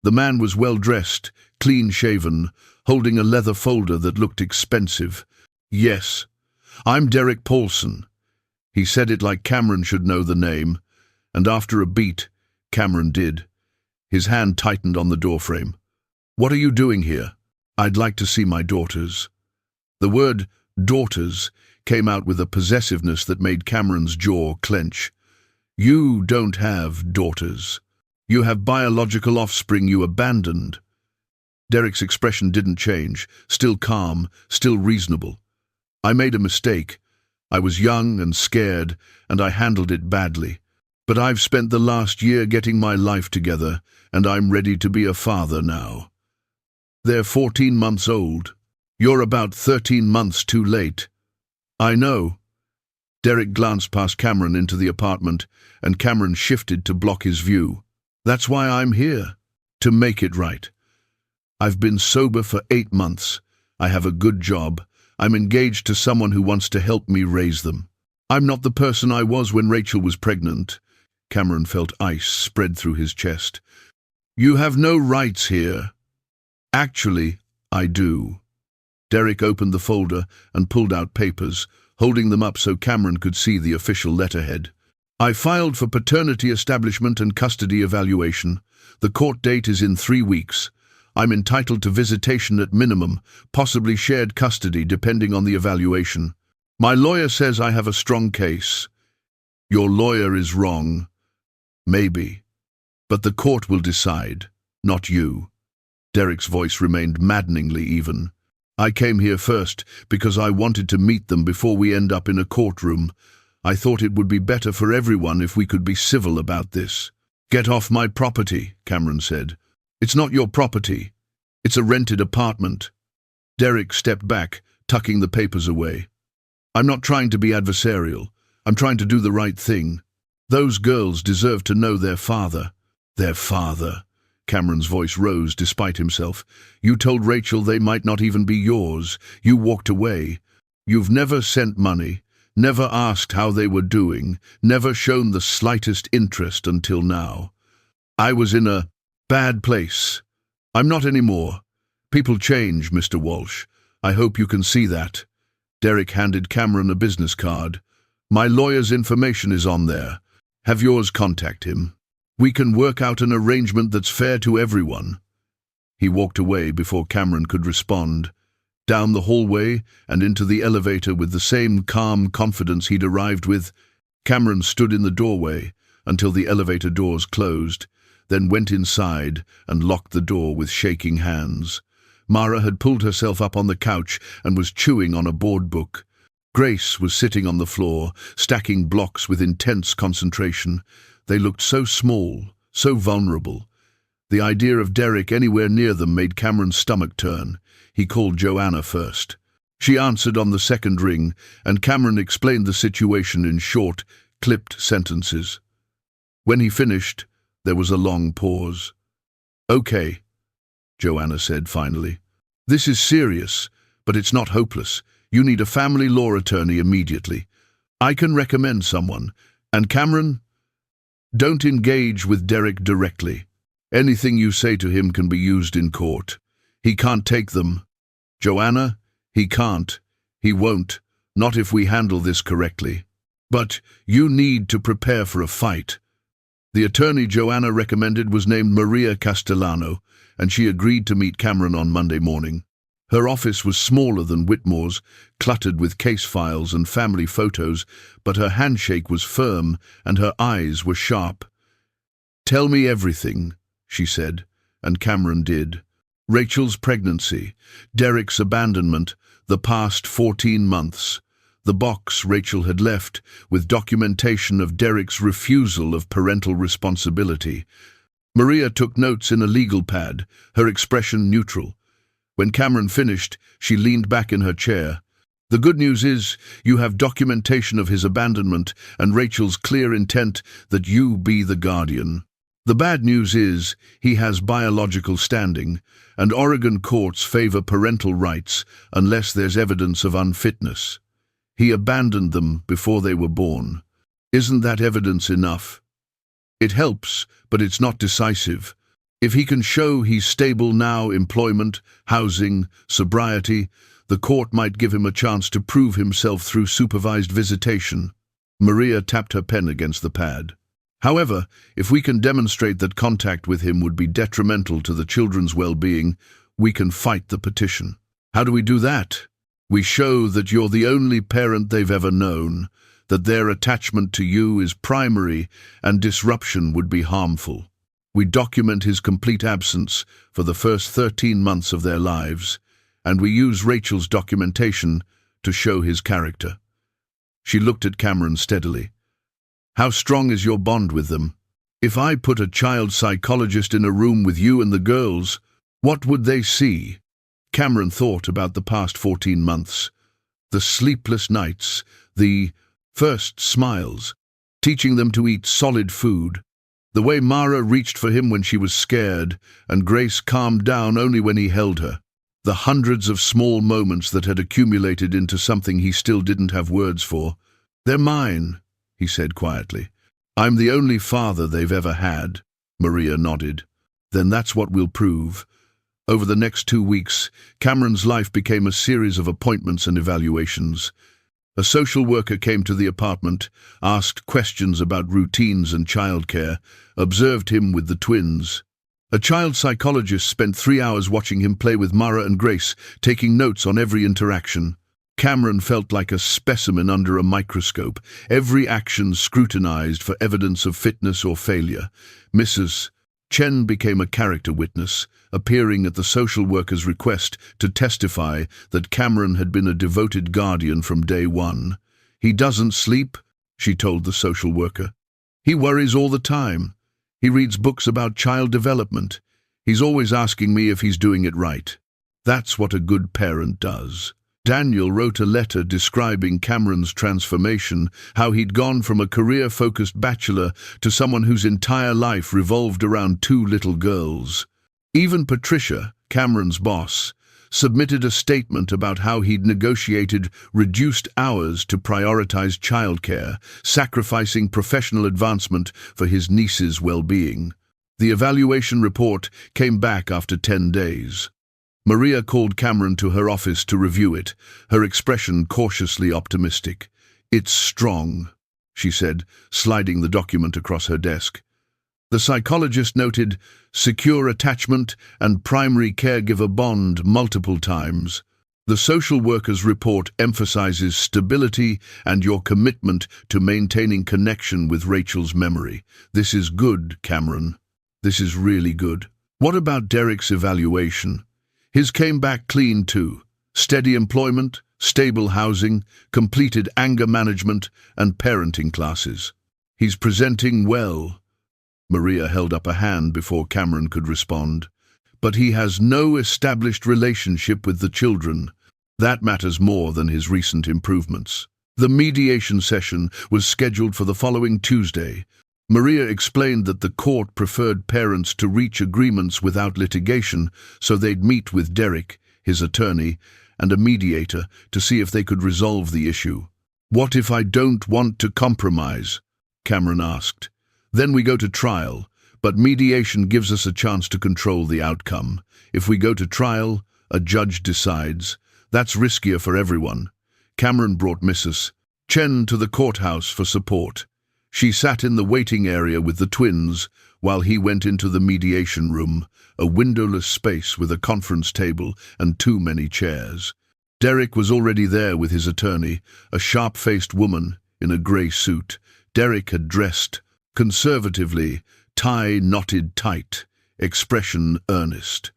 The man was well-dressed, clean-shaven, holding a leather folder that looked expensive. "Yes, I'm Derek Paulson." He said it like Cameron should know the name, and after a beat, Cameron did. His hand tightened on the doorframe. "What are you doing here?" "I'd like to see my daughters." The word daughters came out with a possessiveness that made Cameron's jaw clench. "You don't have daughters. You have biological offspring you abandoned." Derek's expression didn't change, still calm, still reasonable. "I made a mistake. I was young and scared, and I handled it badly. But I've spent the last year getting my life together, and I'm ready to be a father now." "They're 14 months old. You're about 13 months too late." "I know." Derek glanced past Cameron into the apartment, and Cameron shifted to block his view. "That's why I'm here, to make it right. I've been sober for 8 months. I have a good job. I'm engaged to someone who wants to help me raise them. I'm not the person I was when Rachel was pregnant." Cameron felt ice spread through his chest. "You have no rights here." "Actually, I do." Derek opened the folder and pulled out papers, holding them up so Cameron could see the official letterhead. "I filed for paternity establishment and custody evaluation. The court date is in 3 weeks. I'm entitled to visitation at minimum, possibly shared custody depending on the evaluation. My lawyer says I have a strong case." "Your lawyer is wrong." "Maybe. But the court will decide, not you." Derek's voice remained maddeningly even. "I came here first because I wanted to meet them before we end up in a courtroom. I thought it would be better for everyone if we could be civil about this." "Get off my property," Cameron said. "It's not your property. It's a rented apartment." Derek stepped back, tucking the papers away. "I'm not trying to be adversarial. I'm trying to do the right thing. Those girls deserve to know their father." "Their father?" Cameron's voice rose despite himself. "You told Rachel they might not even be yours. You walked away. You've never sent money, never asked how they were doing, never shown the slightest interest until now." "I was in a Bad place. I'm not anymore. People change, Mr. Walsh. I hope you can see that. Derek handed Cameron a business card. My lawyer's information is on there. Have yours contact him. We can work out an arrangement that's fair to everyone. He walked away before Cameron could respond. Down the hallway and into the elevator with the same calm confidence he'd arrived with, Cameron stood in the doorway until the elevator doors closed, then went inside and locked the door with shaking hands. Mara had pulled herself up on the couch and was chewing on a board book. Grace was sitting on the floor, stacking blocks with intense concentration. They looked so small, so vulnerable. The idea of Derek anywhere near them made Cameron's stomach turn. He called Joanna first. She answered on the second ring, and Cameron explained the situation in short, clipped sentences. When he finished, there was a long pause. "Okay," Joanna said finally. "This is serious, but it's not hopeless. You need a family law attorney immediately. I can recommend someone. And Cameron, don't engage with Derek directly. Anything you say to him can be used in court. He can't take them. Joanna, he can't. He won't. Not if we handle this correctly. But you need to prepare for a fight." The attorney Joanna recommended was named Maria Castellano, and she agreed to meet Cameron on Monday morning. Her office was smaller than Whitmore's, cluttered with case files and family photos, but her handshake was firm and her eyes were sharp. "Tell me everything," she said, and Cameron did. Rachel's pregnancy, Derek's abandonment, the past 14 months. The box Rachel had left, with documentation of Derek's refusal of parental responsibility. Maria took notes in a legal pad, her expression neutral. When Cameron finished, she leaned back in her chair. "The good news is, you have documentation of his abandonment and Rachel's clear intent that you be the guardian. The bad news is, he has biological standing, and Oregon courts favor parental rights unless there's evidence of unfitness. He abandoned them before they were born. Isn't that evidence enough? It helps, but it's not decisive. If he can show he's stable now, employment, housing, sobriety, the court might give him a chance to prove himself through supervised visitation." Maria tapped her pen against the pad. "However, if we can demonstrate that contact with him would be detrimental to the children's well-being, we can fight the petition." "How do we do that?" "We show that you're the only parent they've ever known, that their attachment to you is primary and disruption would be harmful. We document his complete absence for the first 13 months of their lives, and we use Rachel's documentation to show his character." She looked at Cameron steadily. "How strong is your bond with them? If I put a child psychologist in a room with you and the girls, what would they see?" Cameron thought about the past 14 months. The sleepless nights, the first smiles, teaching them to eat solid food, the way Mara reached for him when she was scared, and Grace calmed down only when he held her. The hundreds of small moments that had accumulated into something he still didn't have words for. "They're mine," he said quietly. "I'm the only father they've ever had." Maria nodded. "Then that's what we'll prove." Over the next 2 weeks, Cameron's life became a series of appointments and evaluations. A social worker came to the apartment, asked questions about routines and childcare, observed him with the twins. A child psychologist spent 3 hours watching him play with Mara and Grace, taking notes on every interaction. Cameron felt like a specimen under a microscope, every action scrutinized for evidence of fitness or failure. Mrs. Chen became a character witness, appearing at the social worker's request to testify that Cameron had been a devoted guardian from day one. "He doesn't sleep," she told the social worker. "He worries all the time. He reads books about child development. He's always asking me if he's doing it right. That's what a good parent does." Daniel wrote a letter describing Cameron's transformation, how he'd gone from a career-focused bachelor to someone whose entire life revolved around 2 little girls. Even Patricia, Cameron's boss, submitted a statement about how he'd negotiated reduced hours to prioritize childcare, sacrificing professional advancement for his niece's well-being. The evaluation report came back after 10 days. Maria called Cameron to her office to review it, her expression cautiously optimistic. "It's strong," she said, sliding the document across her desk. The psychologist noted secure attachment and primary caregiver bond multiple times. The social worker's report emphasizes stability and your commitment to maintaining connection with Rachel's memory. This is good, Cameron. This is really good. What about Derek's evaluation? His came back clean too. Steady employment, stable housing, completed anger management and parenting classes. He's presenting well. Maria held up a hand before Cameron could respond. But he has no established relationship with the children. That matters more than his recent improvements. The mediation session was scheduled for the following Tuesday. Maria explained that the court preferred parents to reach agreements without litigation, so they'd meet with Derek, his attorney, and a mediator to see if they could resolve the issue. "What if I don't want to compromise?" Cameron asked. "Then we go to trial, but mediation gives us a chance to control the outcome. If we go to trial, a judge decides. That's riskier for everyone." Cameron brought Mrs. Chen to the courthouse for support. She sat in the waiting area with the twins while he went into the mediation room, a windowless space with a conference table and too many chairs. Derek was already there with his attorney, a sharp-faced woman in a grey suit. Derek had dressed conservatively, tie knotted tight, expression earnest.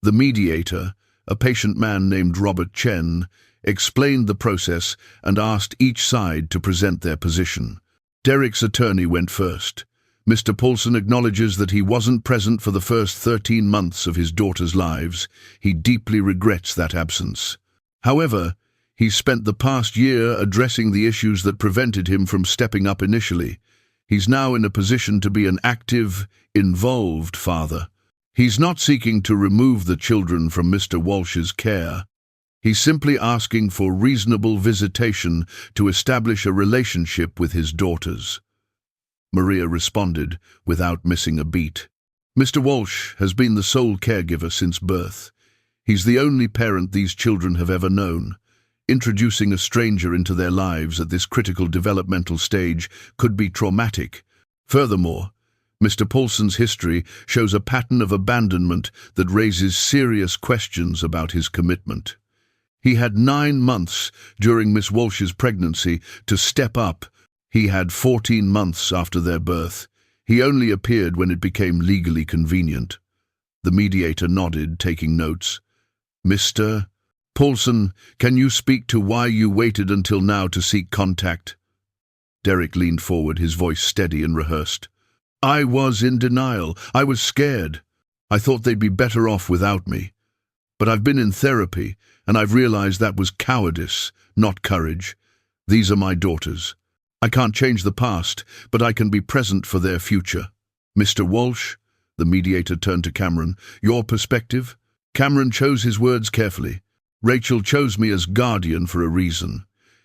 The mediator, a patient man named Robert Chen, explained the process and asked each side to present their position. Derek's attorney went first. "Mr. Paulson acknowledges that he wasn't present for the first 13 months of his daughter's lives. He deeply regrets that absence. However, he spent the past year addressing the issues that prevented him from stepping up initially. He's now in a position to be an active, involved father. He's not seeking to remove the children from Mr. Walsh's care. He's simply asking for reasonable visitation to establish a relationship with his daughters." Maria responded without missing a beat. "Mr. Walsh has been the sole caregiver since birth. He's the only parent these children have ever known. Introducing a stranger into their lives at this critical developmental stage could be traumatic. Furthermore, Mr. Paulson's history shows a pattern of abandonment that raises serious questions about his commitment. He had 9 months during Miss Walsh's pregnancy to step up. He had 14 months after their birth. He only appeared when it became legally convenient." The mediator nodded, taking notes. "Mr. Paulson, can you speak to why you waited until now to seek contact?" Derek leaned forward, his voice steady and rehearsed. "I was in denial. I was scared. I thought they'd be better off without me. But I've been in therapy, and I've realized that was cowardice, not courage. These are my daughters. I can't change the past, but I can be present for their future." "Mr. Walsh," the mediator turned to Cameron, "your perspective?" Cameron chose his words carefully. "Rachel chose me as guardian for a reason.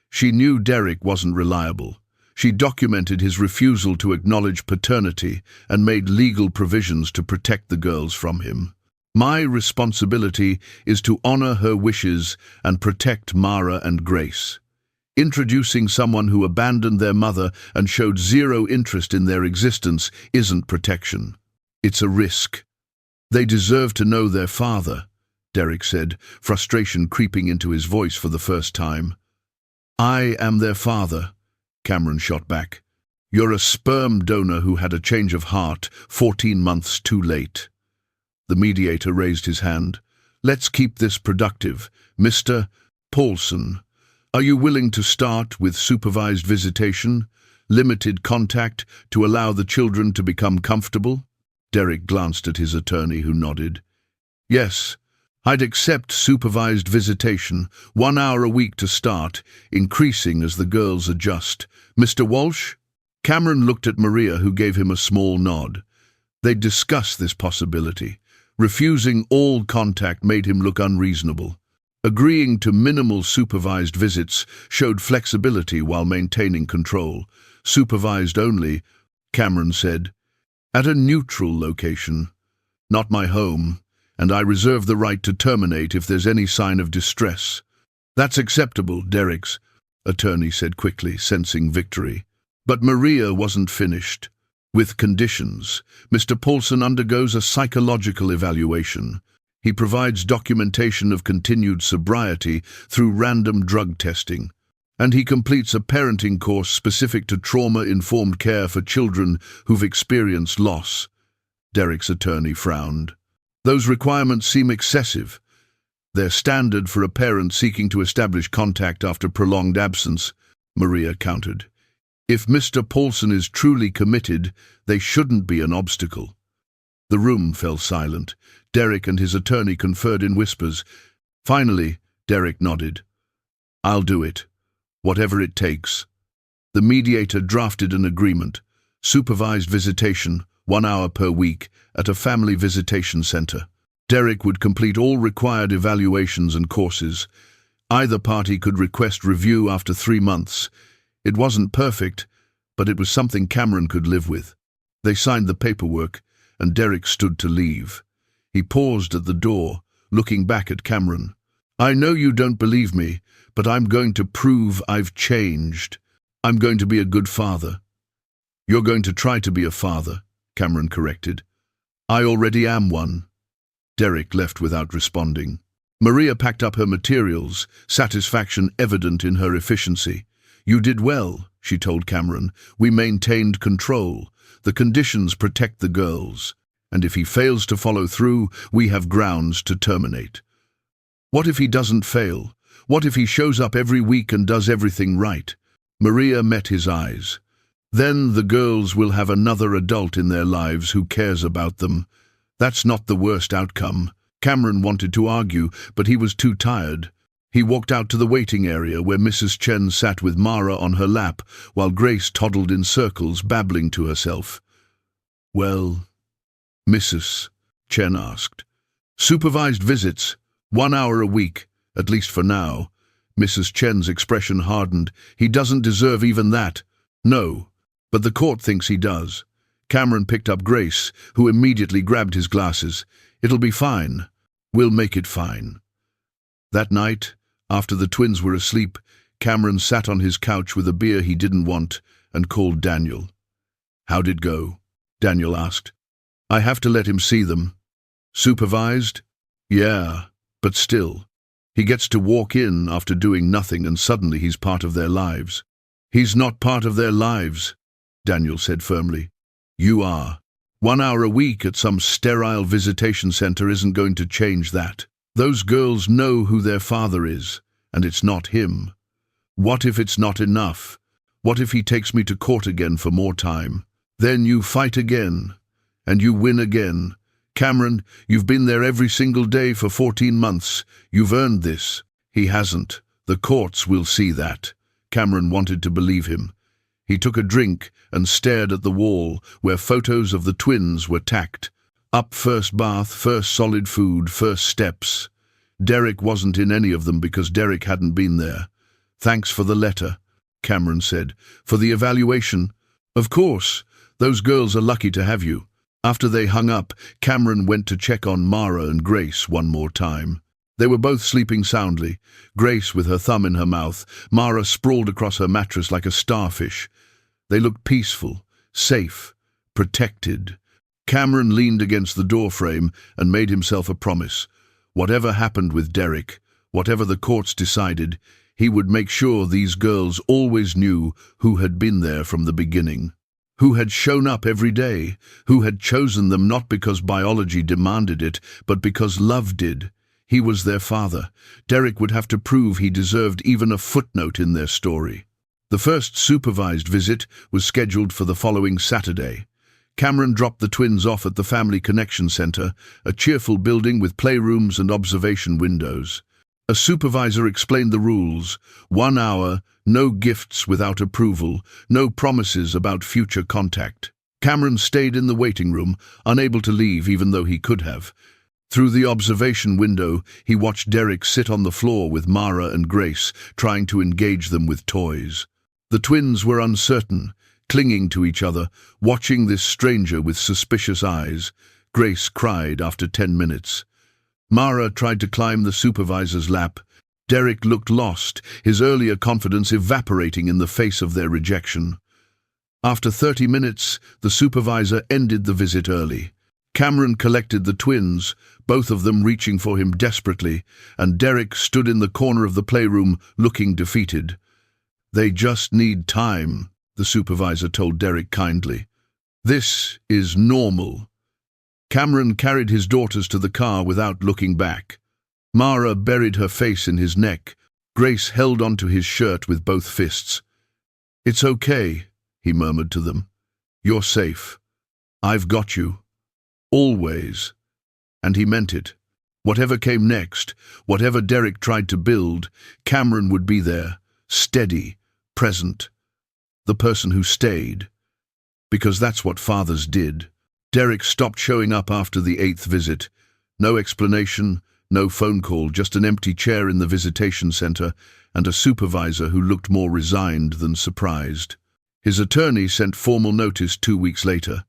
She knew Derek wasn't reliable. She documented his refusal to acknowledge paternity and made legal provisions to protect the girls from him. My responsibility is to honor her wishes and protect Mara and Grace. Introducing someone who abandoned their mother and showed zero interest in their existence isn't protection. It's a risk. They deserve to know their father," Derek said, frustration creeping into his voice for the first time. "I am their father," Cameron shot back. "You're a sperm donor who had a change of heart 14 months too late." The mediator raised his hand. "Let's keep this productive. Mr. Paulson, are you willing to start with supervised visitation, limited contact to allow the children to become comfortable?" Derek glanced at his attorney, who nodded. "Yes, I'd accept supervised visitation, 1 hour a week to start, increasing as the girls adjust. Mr. Walsh?" Cameron looked at Maria, who gave him a small nod. They'd discussed this possibility. Refusing all contact made him look unreasonable. Agreeing to minimal supervised visits showed flexibility while maintaining control. "Supervised only," Cameron said. At a neutral location, not my home, and I reserve the right to terminate if there's any sign of distress. That's acceptable, Derek's attorney said quickly, sensing victory. But Maria wasn't finished. With conditions, Mr. Paulson undergoes a psychological evaluation. He provides documentation of continued sobriety through random drug testing, and he completes a parenting course specific to trauma-informed care for children who've experienced loss. Derek's attorney frowned. Those requirements seem excessive. They're standard for a parent seeking to establish contact after prolonged absence, Maria countered. If Mr. Paulson is truly committed, they shouldn't be an obstacle. The room fell silent. Derek and his attorney conferred in whispers. Finally, Derek nodded. I'll do it, whatever it takes. The mediator drafted an agreement. Supervised visitation, 1 hour per week, at a family visitation center. Derek would complete all required evaluations and courses. Either party could request review after 3 months. It wasn't perfect, but it was something Cameron could live with. They signed the paperwork, and Derek stood to leave. He paused at the door, looking back at Cameron. I know you don't believe me, but I'm going to prove I've changed. I'm going to be a good father. You're going to try to be a father, Cameron corrected. I already am one. Derek left without responding. Maria packed up her materials, satisfaction evident in her efficiency. You did well, she told Cameron. We maintained control. The conditions protect the girls. And if he fails to follow through, we have grounds to terminate. What if he doesn't fail? What if he shows up every week and does everything right? Maria met his eyes. Then the girls will have another adult in their lives who cares about them. That's not the worst outcome. Cameron wanted to argue, but he was too tired. He walked out to the waiting area where Mrs. Chen sat with Mara on her lap, while Grace toddled in circles, babbling to herself. Well, Mrs. Chen asked. Supervised visits, 1 hour a week, at least for now. Mrs. Chen's expression hardened. He doesn't deserve even that. No, but the court thinks he does. Cameron picked up Grace, who immediately grabbed his glasses. It'll be fine. We'll make it fine. That night, after the twins were asleep, Cameron sat on his couch with a beer he didn't want and called Daniel. How'd it go? Daniel asked. I have to let him see them. Supervised? Yeah, but still. He gets to walk in after doing nothing and suddenly he's part of their lives. He's not part of their lives, Daniel said firmly. You are. 1 hour a week at some sterile visitation center isn't going to change that. Those girls know who their father is, and it's not him. What if it's not enough? What if he takes me to court again for more time? Then you fight again, and you win again. Cameron, you've been there every single day for 14 months. You've earned this. He hasn't. The courts will see that. Cameron wanted to believe him. He took a drink and stared at the wall where photos of the twins were tacked. Up first bath, first solid food, first steps. Derek wasn't in any of them because Derek hadn't been there. Thanks for the letter, Cameron said. For the evaluation. Of course, those girls are lucky to have you. After they hung up, Cameron went to check on Mara and Grace one more time. They were both sleeping soundly, Grace with her thumb in her mouth, Mara sprawled across her mattress like a starfish. They looked peaceful, safe, protected. Cameron leaned against the doorframe and made himself a promise. Whatever happened with Derek, whatever the courts decided, he would make sure these girls always knew who had been there from the beginning, who had shown up every day, who had chosen them not because biology demanded it, but because love did. He was their father. Derek would have to prove he deserved even a footnote in their story. The first supervised visit was scheduled for the following Saturday. Cameron dropped the twins off at the Family Connection Center, a cheerful building with playrooms and observation windows. A supervisor explained the rules. 1 hour, no gifts without approval, no promises about future contact. Cameron stayed in the waiting room, unable to leave even though he could have. Through the observation window, he watched Derek sit on the floor with Mara and Grace, trying to engage them with toys. The twins were uncertain. clinging to each other, watching this stranger with suspicious eyes. Grace cried after 10 minutes. Mara tried to climb the supervisor's lap. Derek looked lost, his earlier confidence evaporating in the face of their rejection. After 30 minutes, the supervisor ended the visit early. Cameron collected the twins, both of them reaching for him desperately, and Derek stood in the corner of the playroom, looking defeated. "They just need time," the supervisor told Derek kindly. "This is normal." Cameron carried his daughters to the car without looking back. Mara buried her face in his neck. Grace held onto his shirt with both fists. "It's okay," he murmured to them. "You're safe. I've got you. Always." And he meant it. Whatever came next, whatever Derek tried to build, Cameron would be there, steady, present. The person who stayed. Because that's what fathers did. Derek stopped showing up after the 8th visit. No explanation, no phone call, just an empty chair in the visitation center and a supervisor who looked more resigned than surprised. His attorney sent formal notice 2 weeks later.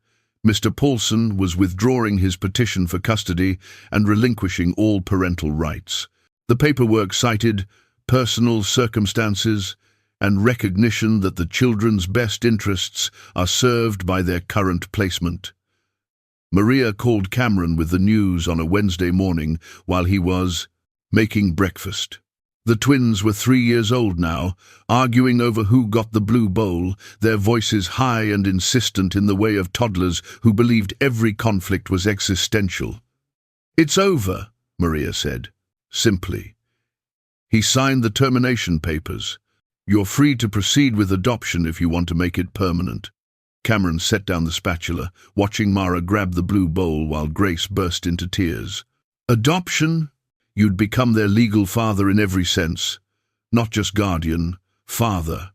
Mr. Paulson was withdrawing his petition for custody and relinquishing all parental rights. The paperwork cited personal circumstances and recognition that the children's best interests are served by their current placement. Maria called Cameron with the news on a Wednesday morning while he was making breakfast. The twins were 3 years old now, arguing over who got the blue bowl, their voices high and insistent in the way of toddlers who believed every conflict was existential. "It's over," Maria said, simply. He signed the termination papers. "You're free to proceed with adoption if you want to make it permanent." Cameron set down the spatula, watching Mara grab the blue bowl while Grace burst into tears. "Adoption? You'd become their legal father in every sense. Not just guardian, father.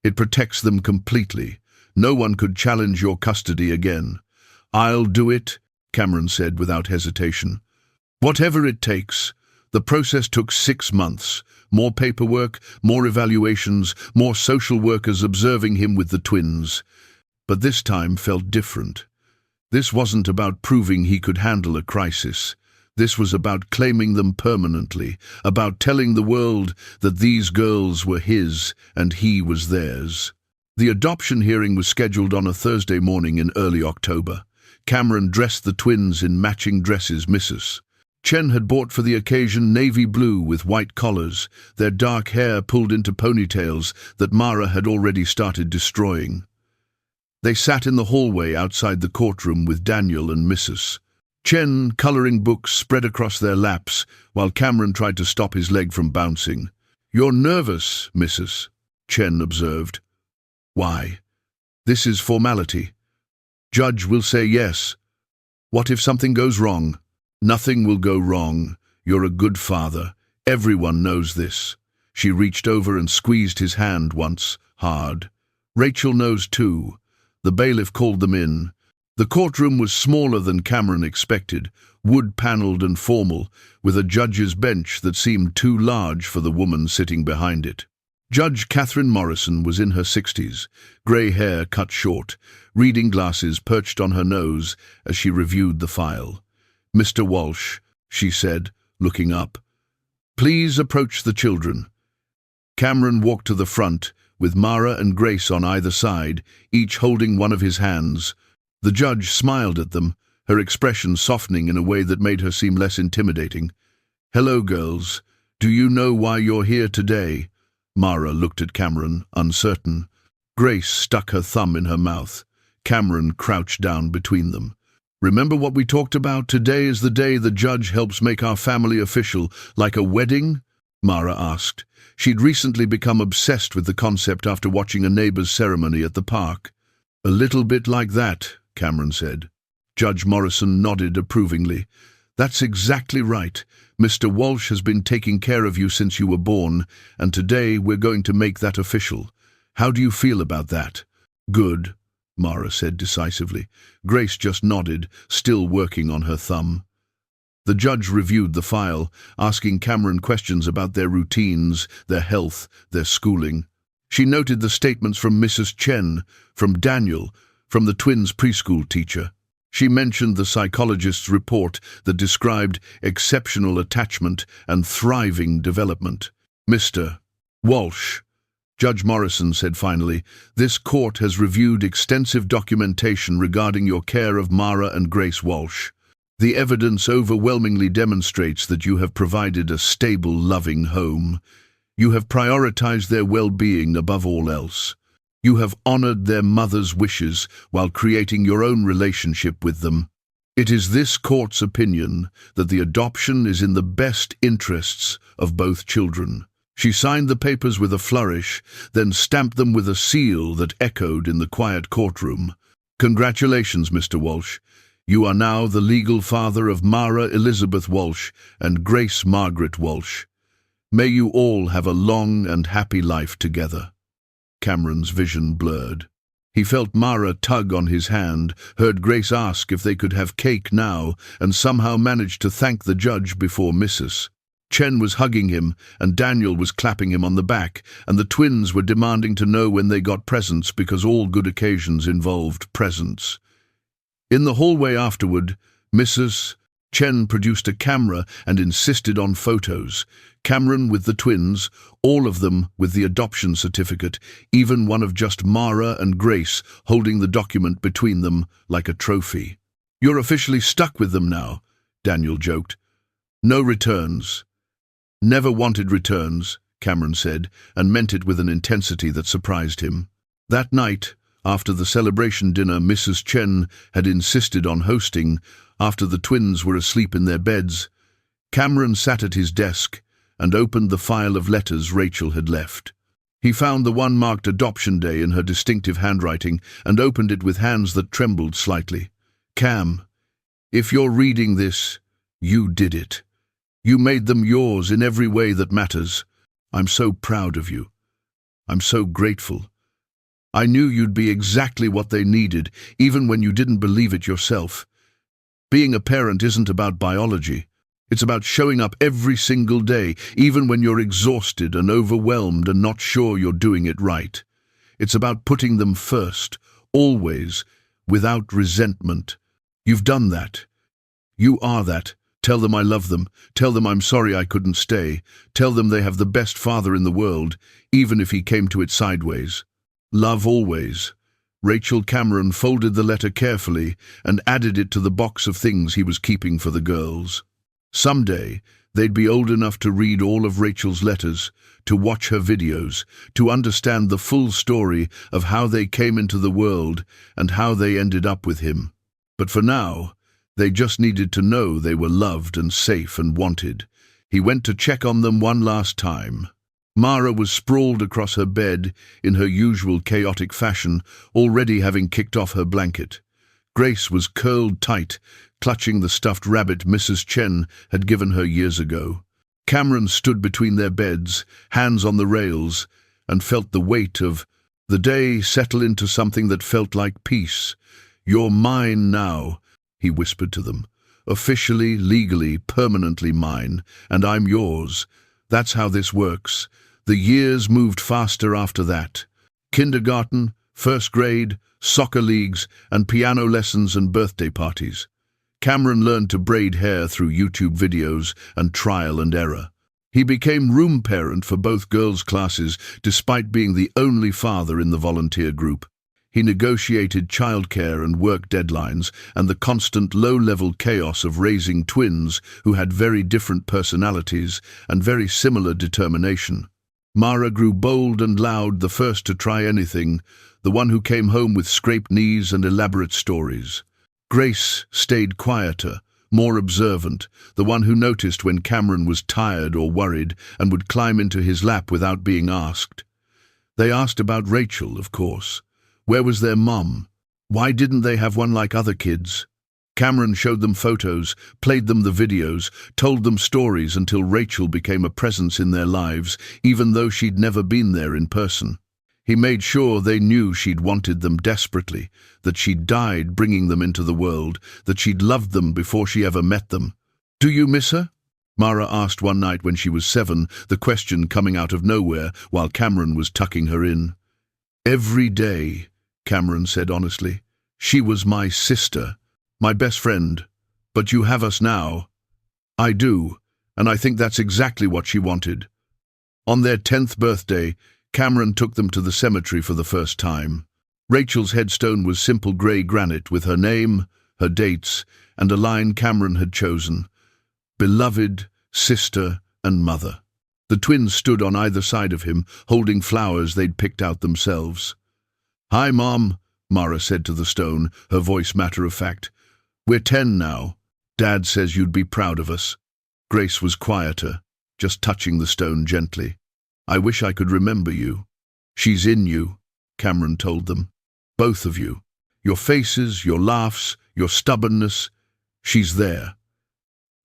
It protects them completely. No one could challenge your custody again." "I'll do it," Cameron said without hesitation. "Whatever it takes." The process took 6 months. More paperwork, more evaluations, more social workers observing him with the twins. But this time felt different. This wasn't about proving he could handle a crisis. This was about claiming them permanently, about telling the world that these girls were his and he was theirs. The adoption hearing was scheduled on a Thursday morning in early October. Cameron dressed the twins in matching dresses Mrs. Chen had bought for the occasion, navy blue with white collars, their dark hair pulled into ponytails that Mara had already started destroying. They sat in the hallway outside the courtroom with Daniel and Mrs. Chen, coloring books spread across their laps, while Cameron tried to stop his leg from bouncing. "You're nervous, Mrs. Chen observed. "Why? This is formality. Judge will say yes. What if something goes wrong?" "Nothing will go wrong. You're a good father. Everyone knows this." She reached over and squeezed his hand once, hard. "Rachel knows too." The bailiff called them in. The courtroom was smaller than Cameron expected, wood-paneled and formal, with a judge's bench that seemed too large for the woman sitting behind it. Judge Catherine Morrison was in her 60s, grey hair cut short, reading glasses perched on her nose as she reviewed the file. "Mr. Walsh," she said, looking up, "please approach the children." Cameron walked to the front, with Mara and Grace on either side, each holding one of his hands. The judge smiled at them, her expression softening in a way that made her seem less intimidating. "Hello, girls. Do you know why you're here today?" Mara looked at Cameron, uncertain. Grace stuck her thumb in her mouth. Cameron crouched down between them. "Remember what we talked about? Today is the day the judge helps make our family official, like a wedding?" Mara asked. She'd recently become obsessed with the concept after watching a neighbor's ceremony at the park. "A little bit like that," Cameron said. Judge Morrison nodded approvingly. "That's exactly right. Mr. Walsh has been taking care of you since you were born, and today we're going to make that official. How do you feel about that?" "Good," Mara said decisively. Grace just nodded, still working on her thumb. The judge reviewed the file, asking Cameron questions about their routines, their health, their schooling. She noted the statements from Mrs. Chen, from Daniel, from the twins' preschool teacher. She mentioned the psychologist's report that described exceptional attachment and thriving development. Mr. Walsh, Judge Morrison said finally, this court has reviewed extensive documentation regarding your care of Mara and Grace Walsh. The evidence overwhelmingly demonstrates that you have provided a stable, loving home. You have prioritized their well-being above all else. You have honored their mother's wishes while creating your own relationship with them. It is this court's opinion that the adoption is in the best interests of both children. She signed the papers with a flourish, then stamped them with a seal that echoed in the quiet courtroom. Congratulations, Mr. Walsh. You are now the legal father of Mara Elizabeth Walsh and Grace Margaret Walsh. May you all have a long and happy life together. Cameron's vision blurred. He felt Mara tug on his hand, heard Grace ask if they could have cake now, and somehow managed to thank the judge before Mrs. Chen was hugging him, and Daniel was clapping him on the back, and the twins were demanding to know when they got presents because all good occasions involved presents. In the hallway afterward, Mrs. Chen produced a camera and insisted on photos. Cameron with the twins, all of them with the adoption certificate, even one of just Mara and Grace holding the document between them like a trophy. You're officially stuck with them now, Daniel joked. No returns. Never wanted returns, Cameron said, and meant it with an intensity that surprised him. That night, after the celebration dinner Mrs. Chen had insisted on hosting, after the twins were asleep in their beds, Cameron sat at his desk and opened the file of letters Rachel had left. He found the one marked Adoption Day in her distinctive handwriting and opened it with hands that trembled slightly. Cam, if you're reading this, you did it. You made them yours in every way that matters. I'm so proud of you. I'm so grateful. I knew you'd be exactly what they needed, even when you didn't believe it yourself. Being a parent isn't about biology. It's about showing up every single day, even when you're exhausted and overwhelmed and not sure you're doing it right. It's about putting them first, always, without resentment. You've done that. You are that. Tell them I love them. Tell them I'm sorry I couldn't stay. Tell them they have the best father in the world, even if he came to it sideways. Love always. Rachel Cameron folded the letter carefully and added it to the box of things he was keeping for the girls. Someday, they'd be old enough to read all of Rachel's letters, to watch her videos, to understand the full story of how they came into the world and how they ended up with him. But for now, they just needed to know they were loved and safe and wanted. He went to check on them one last time. Mara was sprawled across her bed in her usual chaotic fashion, already having kicked off her blanket. Grace was curled tight, clutching the stuffed rabbit Mrs. Chen had given her years ago. Cameron stood between their beds, hands on the rails, and felt the weight of the day settle into something that felt like peace. You're mine now, he whispered to them. Officially, legally, permanently mine, and I'm yours. That's how this works. The years moved faster after that. Kindergarten, first grade, soccer leagues, and piano lessons and birthday parties. Cameron learned to braid hair through YouTube videos and trial and error. He became room parent for both girls' classes, despite being the only father in the volunteer group. He negotiated childcare and work deadlines and the constant low-level chaos of raising twins who had very different personalities and very similar determination. Mara grew bold and loud, the first to try anything, the one who came home with scraped knees and elaborate stories. Grace stayed quieter, more observant, the one who noticed when Cameron was tired or worried and would climb into his lap without being asked. They asked about Rachel, of course. Where was their mom? Why didn't they have one like other kids? Cameron showed them photos, played them the videos, told them stories until Rachel became a presence in their lives, even though she'd never been there in person. He made sure they knew she'd wanted them desperately, that she'd died bringing them into the world, that she'd loved them before she ever met them. Do you miss her? Mara asked one night when she was 7, the question coming out of nowhere while Cameron was tucking her in. "Every day," Cameron said honestly. "She was my sister, my best friend. But you have us now." "I do, and I think that's exactly what she wanted." On their 10th birthday, Cameron took them to the cemetery for the first time. Rachel's headstone was simple grey granite with her name, her dates, and a line Cameron had chosen: "Beloved, sister, and mother." The twins stood on either side of him, holding flowers they'd picked out themselves. "Hi, Mom," Mara said to the stone, her voice matter-of-fact. "We're 10 now. Dad says you'd be proud of us." Grace was quieter, just touching the stone gently. "I wish I could remember you." "She's in you," Cameron told them. "Both of you. Your faces, your laughs, your stubbornness. She's there."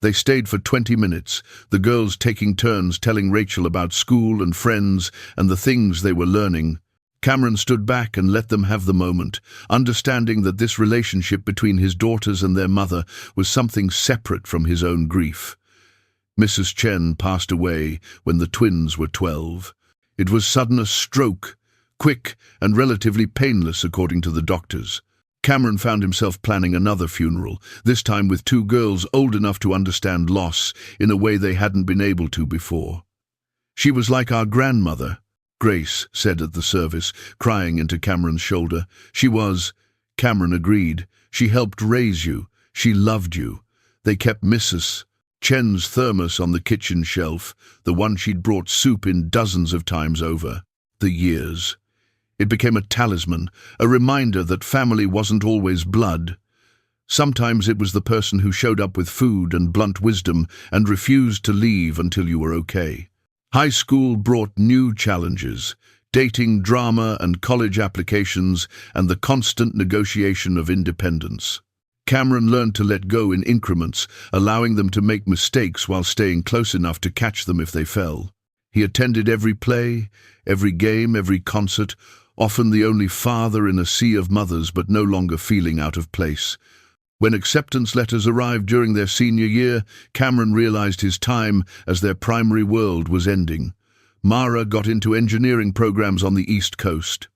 They stayed for 20 minutes, the girls taking turns telling Rachel about school and friends and the things they were learning. Cameron stood back and let them have the moment, understanding that this relationship between his daughters and their mother was something separate from his own grief. Mrs. Chen passed away when the twins were 12. It was sudden a stroke, quick and relatively painless according to the doctors. Cameron found himself planning another funeral, this time with 2 girls old enough to understand loss in a way they hadn't been able to before. "She was like our grandmother," Grace said at the service, crying into Cameron's shoulder. "She was," Cameron agreed. "She helped raise you. She loved you." They kept Mrs. Chen's thermos on the kitchen shelf, the one she'd brought soup in dozens of times over the years. It became a talisman, a reminder that family wasn't always blood. Sometimes it was the person who showed up with food and blunt wisdom and refused to leave until you were okay. High school brought new challenges: dating, drama, and college applications, and the constant negotiation of independence. Cameron learned to let go in increments, allowing them to make mistakes while staying close enough to catch them if they fell. He attended every play, every game, every concert, often the only father in a sea of mothers but no longer feeling out of place. When acceptance letters arrived during their senior year, Cameron realized his time as their primary world was ending. Mara got into engineering programs on the East Coast.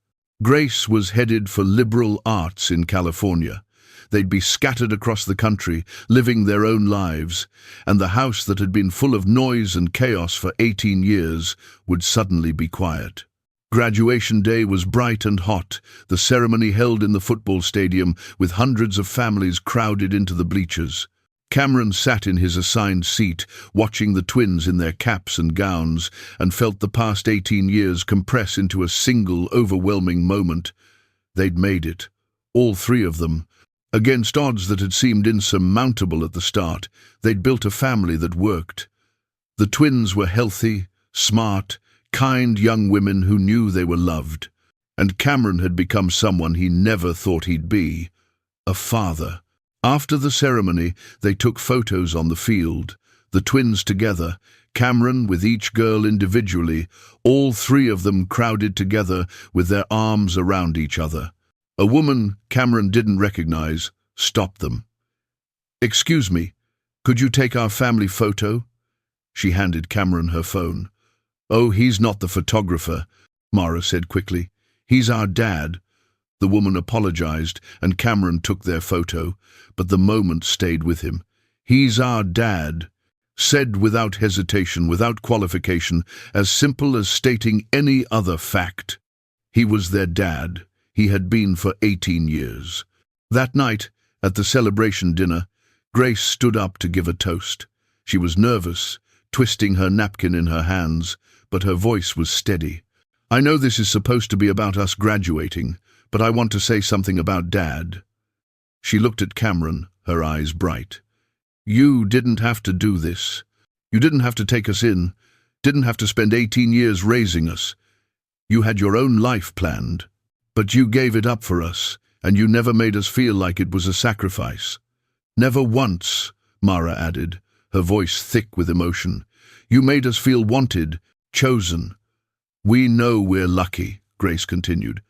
Grace was headed for liberal arts in California. They'd be scattered across the country, living their own lives, and the house that had been full of noise and chaos for 18 years would suddenly be quiet. Graduation day was bright and hot, the ceremony held in the football stadium with hundreds of families crowded into the bleachers. Cameron sat in his assigned seat, watching the twins in their caps and gowns, and felt the past 18 years compress into a single, overwhelming moment. They'd made it, all 3 of them. Against odds that had seemed insurmountable at the start, they'd built a family that worked. The twins were healthy, smart, kind young women who knew they were loved. And Cameron had become someone he never thought he'd be: a father. After the ceremony, they took photos on the field, the twins together, Cameron with each girl individually, all 3 of them crowded together with their arms around each other. A woman Cameron didn't recognize stopped them. "Excuse me, could you take our family photo?" She handed Cameron her phone. "Oh, he's not the photographer," Mara said quickly. "He's our dad." The woman apologized, and Cameron took their photo, but the moment stayed with him. "He's our dad," said without hesitation, without qualification, as simple as stating any other fact. He was their dad. He had been for 18 years. That night, at the celebration dinner, Grace stood up to give a toast. She was nervous, twisting her napkin in her hands, but her voice was steady. "I know this is supposed to be about us graduating, but I want to say something about Dad." She looked at Cameron, her eyes bright. "You didn't have to do this. You didn't have to take us in, didn't have to spend 18 years raising us. You had your own life planned. But you gave it up for us, and you never made us feel like it was a sacrifice." "Never once," Mara added, her voice thick with emotion. "You made us feel wanted, chosen." "We know we're lucky," Grace continued.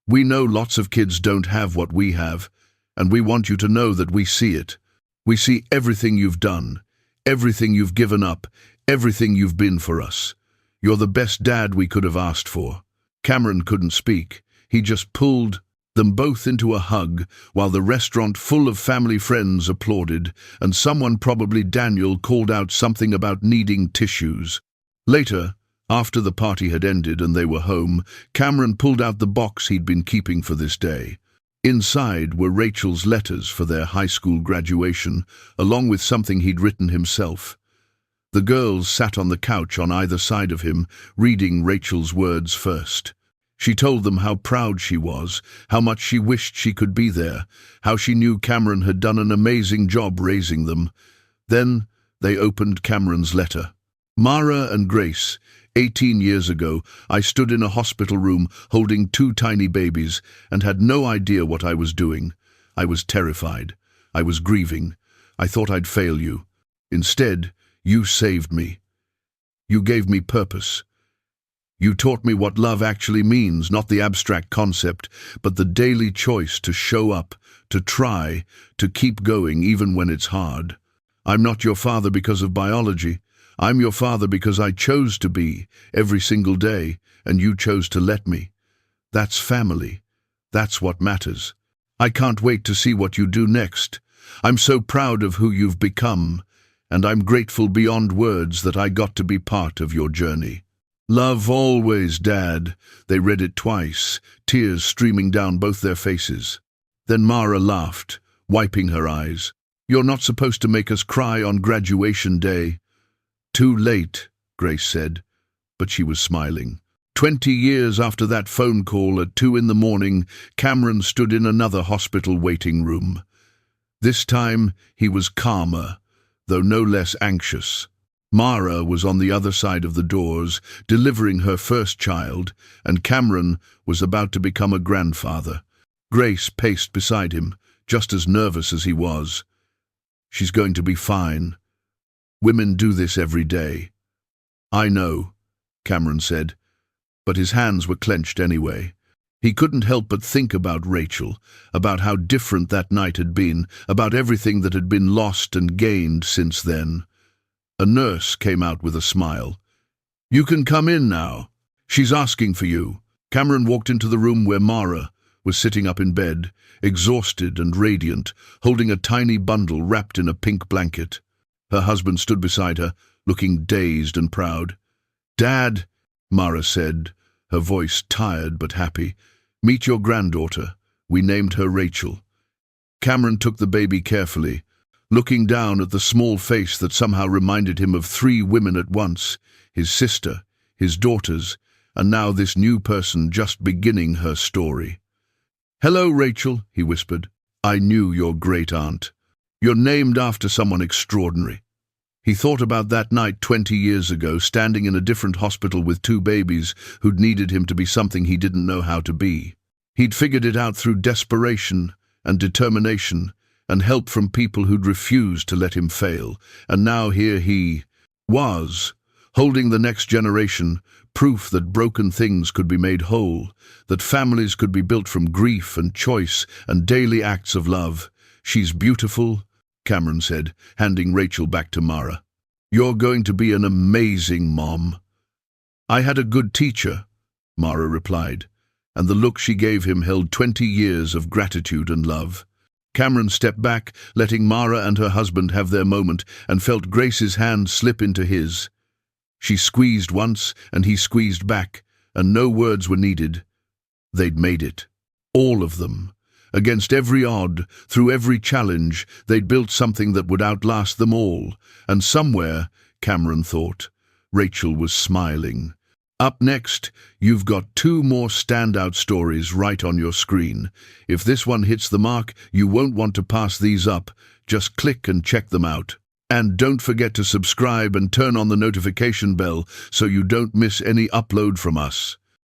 "We know lots of kids don't have what we have, and we want you to know that we see it. We see everything you've done, Everything you've given up, everything you've been for us. You're the best dad we could have asked for." Cameron couldn't speak. He just pulled them both into a hug, while the restaurant full of family friends applauded, and someone, probably Daniel, called out something about needing tissues. Later, after the party had ended and they were home, Cameron pulled out the box he'd been keeping for this day. Inside were Rachel's letters for their high school graduation, along with something he'd written himself. The girls sat on the couch on either side of him, reading Rachel's words first. She told them how proud she was, how much she wished she could be there, how she knew Cameron had done an amazing job raising them. Then they opened Cameron's letter. "Mara and Grace, 18 years ago, I stood in a hospital room holding 2 tiny babies and had no idea what I was doing. I was terrified. I was grieving. I thought I'd fail you. Instead, you saved me. You gave me purpose. You taught me what love actually means, not the abstract concept, but the daily choice to show up, to try, to keep going even when it's hard. I'm not your father because of biology. I'm your father because I chose to be, every single day, and you chose to let me. That's family. That's what matters. I can't wait to see what you do next. I'm so proud of who you've become, and I'm grateful beyond words that I got to be part of your journey. Love always, Dad." They read it twice, tears streaming down both their faces. Then Mara laughed, wiping her eyes. "You're not supposed to make us cry on graduation day." "Too late," Grace said, but she was smiling. 20 years after that phone call at 2 in the morning, Cameron stood in another hospital waiting room. This time he was calmer, though no less anxious. Mara was on the other side of the doors, delivering her first child, and Cameron was about to become a grandfather. Grace paced beside him, just as nervous as he was. "She's going to be fine. Women do this every day." "I know," Cameron said, but his hands were clenched anyway. He couldn't help but think about Rachel, about how different that night had been, about everything that had been lost and gained since then. A nurse came out with a smile. "You can come in now. She's asking for you." Cameron walked into the room where Mara was sitting up in bed, exhausted and radiant, holding a tiny bundle wrapped in a pink blanket. Her husband stood beside her, looking dazed and proud. "Dad," Mara said, her voice tired but happy, "meet your granddaughter. We named her Rachel." Cameron took the baby carefully, looking down at the small face that somehow reminded him of 3 women at once, his sister, his daughters, and now this new person just beginning her story. "Hello, Rachel," he whispered. "I knew your great-aunt. You're named after someone extraordinary." He thought about that night 20 years ago, standing in a different hospital with 2 babies who'd needed him to be something he didn't know how to be. He'd figured it out through desperation and determination, and help from people who'd refused to let him fail, and now here he was, holding the next generation, proof that broken things could be made whole, that families could be built from grief and choice and daily acts of love. "She's beautiful," Cameron said, handing Rachel back to Mara. "You're going to be an amazing mom." "I had a good teacher," Mara replied, and the look she gave him held 20 years of gratitude and love. Cameron stepped back, letting Mara and her husband have their moment, and felt Grace's hand slip into his. She squeezed once, and he squeezed back, and no words were needed. They'd made it. All of them. Against every odd, through every challenge, they'd built something that would outlast them all. And somewhere, Cameron thought, Rachel was smiling. Up next, you've got 2 more standout stories right on your screen. If this one hits the mark, you won't want to pass these up. Just click and check them out. And don't forget to subscribe and turn on the notification bell so you don't miss any upload from us.